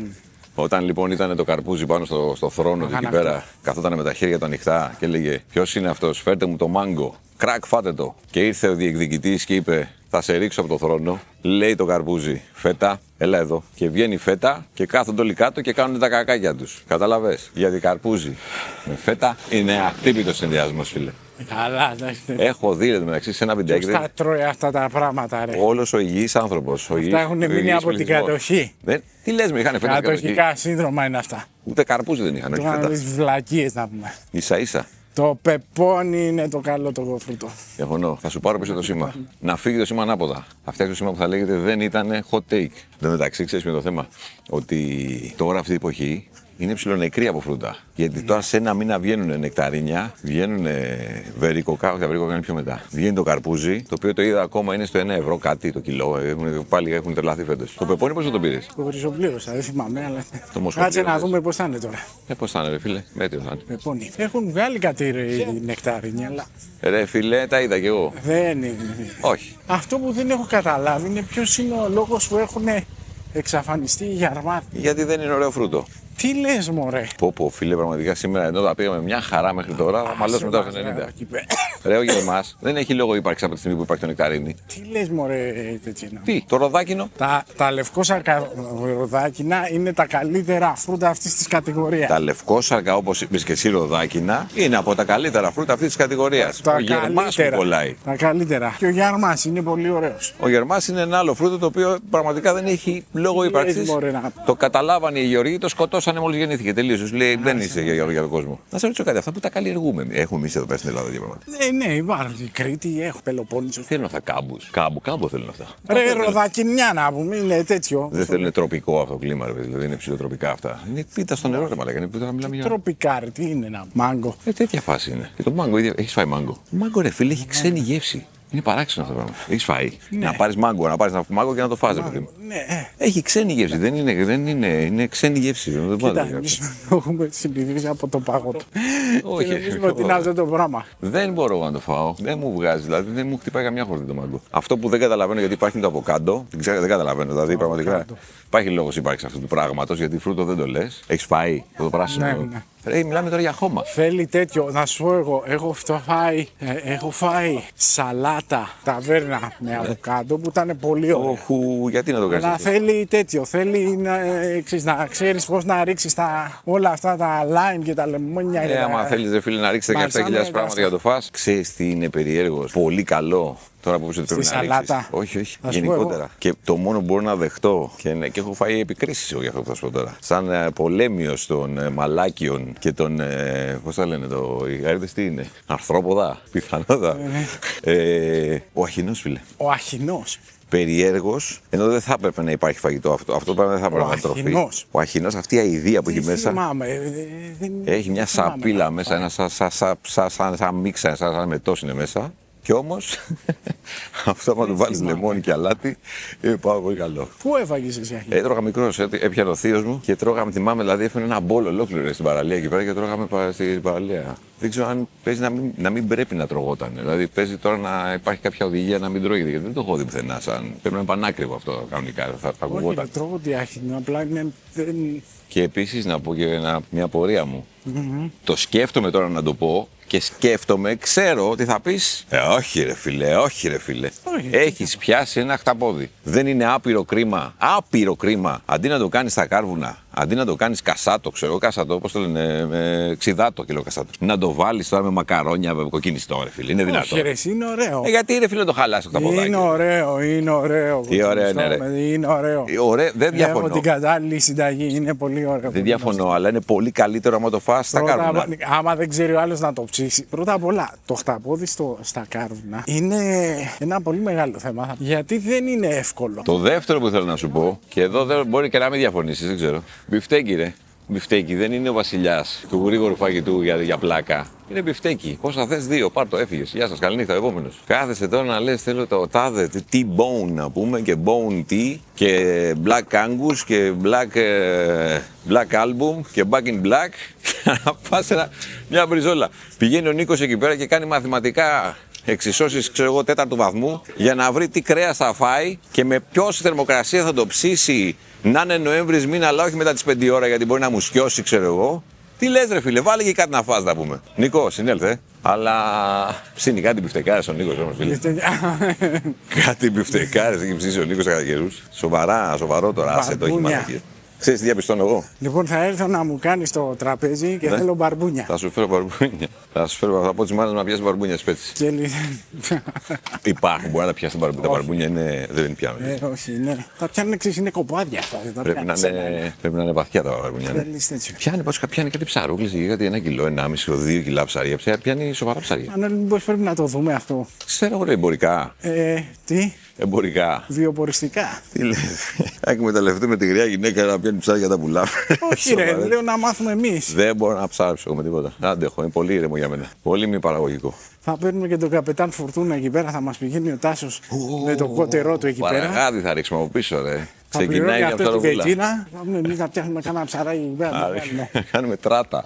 Speaker 2: όταν λοιπόν ήταν το καρπούζι πάνω στο θρόνο του εκεί πέρα, καθόταν με τα χέρια του ανοιχτά και έλεγε: ποιος είναι αυτός, φέρτε μου το μάγκο. Κρακ, φάτε το. Και ήρθε ο διεκδικητής και είπε: θα σε ρίξω από το θρόνο. Λέει το καρπούζι: φέτα, έλα εδώ. Και βγαίνει η φέτα και κάθονται όλοι κάτω και κάνουν τα κακάκια τους. Καταλαβες. Γιατί καρπούζι με φέτα είναι ακτύπητος συνδυασμός, φίλε.
Speaker 3: Καλά, εντάξει.
Speaker 2: Έχω δει μεταξύ σε ένα βιντεάκι.
Speaker 3: Ποιος τα τρώει αυτά τα πράγματα, ρε.
Speaker 2: Όλος ο υγιής άνθρωπος.
Speaker 3: Αυτά έχουν μείνει από την κατοχή.
Speaker 2: Τι λες, με είχαν φέτα στην κατοχή.
Speaker 3: Κατοχικά σύνδρομα είναι αυτά.
Speaker 2: Ούτε καρπούζι δεν είχαν. Όχι
Speaker 3: Τώρα
Speaker 2: φέτα.
Speaker 3: τις βλακίες να πούμε.
Speaker 2: Ίσα-ίσα.
Speaker 3: Το πεπόνι είναι το καλό το φρούτο.
Speaker 2: Διαφωνώ. Θα σου πάρω πίσω το σήμα. Να φύγει το σήμα ανάποδα. Θα φτιάξει το σήμα που θα λέγεται δεν ήταν hot take. Εν τω μεταξύ, ξέρεις ποιο είναι το θέμα. Ότι τώρα αυτή η εποχή είναι ψιλονεκρή από φρούτα. Γιατί τώρα σε ένα μήνα βγαίνουν νεκταρίνια, βγαίνουν βερικοκά, όχι τα βερικοκά είναι πιο μετά. Βγαίνει το καρπούζι, το οποίο το είδα ακόμα είναι στο 1 ευρώ κάτι το κιλό. Πάλι έχουν τρελαθεί φέτος. Το πεπόνι πώς θα το πήρες?
Speaker 3: Το χρυσοπλήρωσα, δεν θυμάμαι, αλλά.
Speaker 2: Το Μοσχοβείο,
Speaker 3: Κάτσε να
Speaker 2: λες.
Speaker 3: δούμε πώς θα είναι τώρα.
Speaker 2: Πώς θα είναι, ρε φίλε, μέτριο θα είναι.
Speaker 3: Πεπόνι. Έχουν βγάλει κάτι νεκταρίνια, αλλά
Speaker 2: Ρε φίλε, τα είδα κι εγώ.
Speaker 3: δεν είναι.
Speaker 2: Όχι.
Speaker 3: Αυτό που δεν έχω καταλάβει είναι ποιος είναι ο λόγος που έχουν εξαφανιστεί οι γιαρμάδες.
Speaker 2: Γιατί δεν είναι ωραίο φρούτο.
Speaker 3: Τι λες, μωρέ.
Speaker 2: Πω, φίλε, πραγματικά σήμερα ενώ τα πήγαμε μια χαρά μέχρι τώρα, θα μαλώσουμε τώρα στο 90. Ρε, ο Γερμάς δεν έχει λόγο ύπαρξη από τη στιγμή που υπάρχει το νεκταρίνι.
Speaker 3: Τι λες, μωρέ, τέτοιο.
Speaker 2: Τι, το ροδάκινο.
Speaker 3: Τα λευκόσαρκα ροδάκινα είναι τα καλύτερα φρούτα αυτής της κατηγορίας.
Speaker 2: Τα λευκόσαρκα, όπως είπες και εσύ, ροδάκινα, είναι από τα καλύτερα φρούτα αυτής της κατηγορίας. Ο Γερμάς που κολλάει.
Speaker 3: Τα καλύτερα. Και ο Γερμάς είναι πολύ ωραίος.
Speaker 2: Ο Γερμάς είναι ένα άλλο φρούτο το οποίο πραγματικά δεν έχει λόγο ύπαρξης.
Speaker 3: μωρέ, να-
Speaker 2: Το καταλάβανε οι γεωργοί, το σκοτώσανε μόλις γεννήθηκε. Τελείωσε. Σου λέει δεν είσαι για τον κόσμο. Να σε ρωτήσω κάτι, αυτά που τα καλλιεργούμε. Έχουμε εμείς εδώ πέρα στην Ελλάδα τέτοια πράγματα.
Speaker 3: Ναι, υπάρχουν. Κρήτη, έχω Πελοπόννησο.
Speaker 2: Θέλουν αυτά κάμπους. Κάμπο θέλουν αυτά.
Speaker 3: Ρε, ροδακινιά να πούμε, είναι τέτοιο.
Speaker 2: Δεν θέλουν τροπικό αυτό το κλίμα, ρε, δηλαδή είναι ψηλοτροπικά αυτά. Είναι πίτα στο νερό, ρε μαλάκα. Είναι πίτα να μιλάμε για.
Speaker 3: Τροπικάρι, τι είναι να μάγκο.
Speaker 2: Τέτοια φάση είναι. Και το μάγκο, έχει φάει μάγκο. Μάγκο, ρε φίλε, έχει ξένη γεύση. Είναι παράξενο αυτό το πράγμα. Έχει φάει. Να πάρει μάγκο, να πάρει μάγκο και να το φάζει, παιδί μου.
Speaker 3: Ναι,
Speaker 2: Έχει ξένη γεύση. Δεν είναι ξένη γεύση. Δεν μπορεί να
Speaker 3: κοίτα,
Speaker 2: το
Speaker 3: εμείς το έχουμε συνηθίσει από το πάγωτο.
Speaker 2: Όχι,
Speaker 3: Και νομίζουμε ότι είναι αυτό το πράγμα.
Speaker 2: Δεν μπορώ να το φάω. Δεν μου βγάζει, δηλαδή δεν μου χτυπάει καμιά χορδή το μάγκο. Αυτό που δεν καταλαβαίνω γιατί υπάρχει το αβοκάντο, δεν καταλαβαίνω. Δηλαδή πραγματικά υπάρχει λόγο ύπαρξη αυτού του πράγματο γιατί φρούτο δεν το λε. Έχει φάει το πράσινο.
Speaker 3: Ναι, ναι.
Speaker 2: Ρε, μιλάμε τώρα για χώμα.
Speaker 3: Θέλει τέτοιο, να σου πω εγώ, έχω φάει σαλάτα ταβέρνα με αβοκάντο που ήταν πολύ ωραίο.
Speaker 2: Όχου, γιατί να το κάνει.
Speaker 3: Αλλά θέλει τέτοιο, θέλει να ξέρεις πώς να ρίξεις όλα αυτά τα lime και τα λεμόνια.
Speaker 2: Άμα θέλει, ρε φίλε, να ρίξει 17.000
Speaker 3: Μαρσάνε,
Speaker 2: πράγματα για το φας, ξέρει τι είναι περίεργο. Πολύ καλό Τώρα που είπε ότι πρέπει
Speaker 3: Στη
Speaker 2: να ρίξεις.
Speaker 3: σαλάτα.
Speaker 2: Όχι, όχι.
Speaker 3: Θα σου πω
Speaker 2: Γενικότερα.
Speaker 3: εγώ.
Speaker 2: Και το μόνο που μπορώ να δεχτώ και έχω φάει επικρίσεις εγώ για αυτό που θα σου πω τώρα. Σαν πολέμιος των μαλάκιων και των. Πώς τα λένε, οι γαρίδες τι είναι. Αρθρόποδα, πιθανότατα. Ο αχινός, φίλε.
Speaker 3: Ο αχινός.
Speaker 2: Περιέργως, ενώ δεν θα έπρεπε να υπάρχει φαγητό αυτό. Αυτό πράγμα δεν θα έπρεπε να είναι τροφή.
Speaker 3: αχινός.
Speaker 2: Ο αχινός, αυτή η αηδία που έχει
Speaker 3: Δεν
Speaker 2: μέσα.
Speaker 3: θυμάμαι,
Speaker 2: Έχει μια
Speaker 3: θυμάμαι
Speaker 2: σαπίλα
Speaker 3: να
Speaker 2: μέσα,
Speaker 3: φάω.
Speaker 2: ένα σαν μίξα, σαν μετός είναι μέσα. Κι όμως, αυτό άμα του βάλεις
Speaker 3: θυμάμαι.
Speaker 2: λεμόνι και αλάτι, είναι πάρα πολύ καλό.
Speaker 3: Πού έφαγες εσύ αχινό?
Speaker 2: Έτρωγα μικρός, έπιανε ο θείος μου και τρώγαμε, θυμάμαι, δηλαδή έφερε ένα μπόλ ολόκληρο στην παραλία εκεί πέρα και τρώγαμε στην παραλία. Δεν ξέρω αν παίζει να μην πρέπει να τρογόταν. Δηλαδή παίζει τώρα να υπάρχει κάποια οδηγία να μην τρώγεται, γιατί δεν το έχω δει πουθενά. Πρέπει να είναι πανάκριβο αυτό κανονικά, θα
Speaker 3: Όχι,
Speaker 2: ακουγόταν.
Speaker 3: δεν τρώγω ότι άχινο, απλά είναι.
Speaker 2: Και επίσης να πω και μια απορία μου. Το σκέφτομαι τώρα να το πω και σκέφτομαι, ξέρω ότι θα πεις όχι ρε φίλε, όχι ρε φίλε.
Speaker 3: Όχι,
Speaker 2: Έχεις πιάσει ένα χταπόδι. Δεν είναι άπειρο κρίμα, αντί να το κάνεις στα κάρβουνα, αντί να το κάνεις κασάτο, ξέρω κασάτο, πώς το λένε, με ξιδάτο και λέω κασάτο. Να το βάλεις τώρα με μακαρόνια, με κοκκινιστό ρε φίλε, είναι δυνατό.
Speaker 3: Όχι, ρε, εσύ, είναι ωραίο.
Speaker 2: Γιατί ρε φίλε το χαλάσει το χταποδάκι.
Speaker 3: Είναι ωραίο, είναι ωραίο.
Speaker 2: Τι ωραίο είναι, ρε.
Speaker 3: Είναι ωραίο.
Speaker 2: Δεν διαφωνώ.
Speaker 3: Έχω την κατάλληλη συνταγή, είναι πολύ ωραίο.
Speaker 2: Δεν διαφωνώ, αλλά είναι πολύ καλύτερο άμα το φας στα κάρβουνα.
Speaker 3: Άμα δεν ξέρει ο άλλος να το ψήσει, πρώτα απ' όλα το χταπόδι στα κάρβουνα είναι ένα πολύ μεγάλο θέμα. Γιατί δεν είναι εύκολο.
Speaker 2: Το δεύτερο που θέλω να σου πω, και εδώ δεν μπορεί και να μην διαφωνήσεις, δεν ξέρω. Μπιφτέκι, ρε. Μπιφτέκι δεν είναι ο βασιλιάς του γρήγορου φαγητού για πλάκα. Είναι μπιφτέκι. Πόσα θες, 2, πάρ' το, έφυγες. Γεια σας, καληνύχτα, επόμενος. Κάθεσαι τώρα να λες, θέλω το τάδε, T-bone να πούμε, και bone tea, και black angus, και black album, και back in black, και να πας μια μπριζόλα. Πηγαίνει ο Νίκος εκεί πέρα και κάνει μαθηματικά εξισώσεις, ξέρω εγώ, 4ου βαθμού, για να βρει τι κρέας θα φάει και με ποιος θερμοκρασία θα το ψήσει. Να είναι Νοέμβρης μήνα, αλλά όχι μετά τις 5 ώρα, γιατί μπορεί να μου σκιώσει, ξέρω εγώ. Τι λες ρε φίλε, βάλε και κάτι να φας να πούμε. Νικό, συνέλθε. Αλλά ψήνει κάτι μπιφτεκάρες ο Νίκος όμως φίλε. Κάτι μπιφτεκάρες έχει ψήσει ο Νίκος κατά καιρούς. Σοβαρό τώρα, άσε το, έχει
Speaker 3: Μπαρμπούνια.
Speaker 2: μαλακίες. Ξέρεις τι διαπιστώνω εγώ.
Speaker 3: Λοιπόν, θα έρθω να μου κάνεις το τραπέζι και θέλω μπαρμπούνια.
Speaker 2: Θα σου φέρω μπαρμπούνια. Θα πω τις μάνες να πιάσει μπαρμπούνια σπέτσι.
Speaker 3: Και
Speaker 2: Υπάρχουν, μπορεί να πιάσει τα μπαρμπούνια, δεν πιάνουν.
Speaker 3: όχι, ναι. Τα πιάνουν εξής, είναι κοπάδια αυτά. δεν τα
Speaker 2: Πρέπει να
Speaker 3: πιάνεις.
Speaker 2: είναι βαθιά τα μπαρμπούνια. Ναι.
Speaker 3: Θέλεις τέτοιο.
Speaker 2: Πιάνει κάτι ψαρούκλες, γιατί 1 κιλό, 1,5 κιλό, 2 κιλά ψάρια. Πιάνει σοβαρά ψάρια.
Speaker 3: Αν μήπως πρέπει να το δούμε αυτό.
Speaker 2: Ξέρω εγώ, εμπορικά.
Speaker 3: Τι,
Speaker 2: Εμπορικά.
Speaker 3: βιοποριστικά.
Speaker 2: Τι λες. Θα εκμεταλλευτούμε τη γριά γυναίκα να πιάνει ψάρια τα πουλάμε.
Speaker 3: Όχι ρε, λέω να μάθουμε εμείς.
Speaker 2: Δεν μπορώ να ψάρεψω εγώ με τίποτα. Δεν αντέχω, είναι πολύ ήρεμο για μένα. Πολύ μη παραγωγικό.
Speaker 3: Θα παίρνουμε και τον καπετάν Φουρτούνα εκεί πέρα, θα μας πηγαίνει ο Τάσος με το κότερό του εκεί πέρα.
Speaker 2: Παραγάδι θα ρίξουμε από πίσω, ρε.
Speaker 3: Θα
Speaker 2: Ξεκινάει
Speaker 3: πληρώνει
Speaker 2: για
Speaker 3: αυτό τη
Speaker 2: ψαροβούλα.
Speaker 3: βετζίνα, θα πούμε εμείς να φτιάχνουμε κανένα ψαράκι εκεί πέρα. να κάνουμε.
Speaker 2: Κάνουμε τράτα.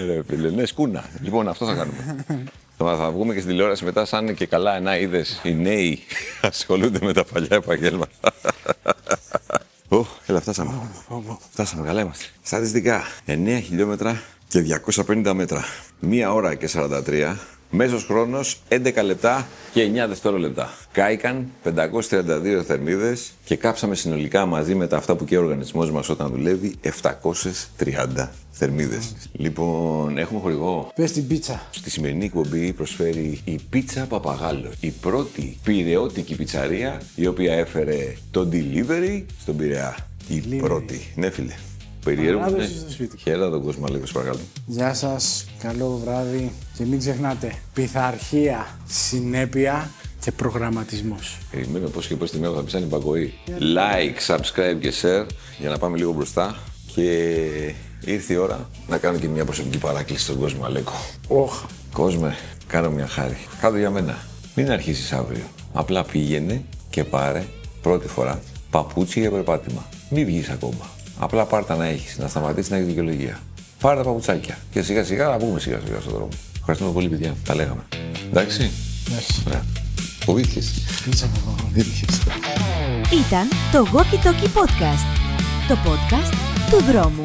Speaker 2: Ρε φίλε, ναι, σκούνα. Λοιπόν, αυτό θα κάνουμε. Θα βγούμε και στην τηλεόραση μετά, σαν και καλά ένα είδες οι νέοι ασχολούνται με τα παλιά επαγγέλματα. Έλα, φτάσαμε. Φτάσαμε, καλά είμαστε. Στατιστικά, 9 χιλιόμετρα και 250 μέτρα. 1 ώρα και 43. Μέσος χρόνος 11 λεπτά και 9 δευτερόλεπτα. Κάηκαν 532 θερμίδες και κάψαμε συνολικά μαζί με τα αυτά που και ο οργανισμός μας όταν δουλεύει 730 θερμίδες. Λοιπόν, έχουμε χορηγό.
Speaker 3: Πες την πίτσα.
Speaker 2: Στη σημερινή εκπομπή προσφέρει η Πίτσα Παπαγάλο, η πρώτη πειραιώτικη πιτσαρία η οποία έφερε το delivery στον Πειραιά. Η πρώτη. Ναι, φίλε. Περιέργως, ναι.
Speaker 3: Παράδοση στο σπίτι.
Speaker 2: Χαίρετα τον κόσμο, Αλέκος, παρακαλώ.
Speaker 3: Γεια σας, καλό βράδυ και μην ξεχνάτε, πειθαρχία, συνέπεια και προγραμματισμός.
Speaker 2: Περιμένω πώς και πώς τη μέρα θα pisάνει παγκοή. Like, subscribe και share για να πάμε λίγο μπροστά. Και ήρθε η ώρα να κάνω και μια προσωπική παράκληση στον κόσμο, Αλέκο. Κόσμε, κάνω μια χάρη. Κάτω για μένα. Μην αρχίσεις αύριο. Απλά πήγαινε και πάρε πρώτη φορά παπούτσι για περπάτημα. Μην βγεις ακόμα. Απλά πάρ' τα να έχεις, να σταματήσεις να έχεις δικαιολογία. Πάρε τα παπουτσάκια και σιγά σιγά να βγούμε σιγά σιγά στον δρόμο. Ευχαριστούμε πολύ, παιδιά. Τα λέγαμε. Εντάξει. Ωραία. Φοβήθηκες.
Speaker 1: Ήταν το Walkie Talkie Podcast. Το podcast του δρόμου.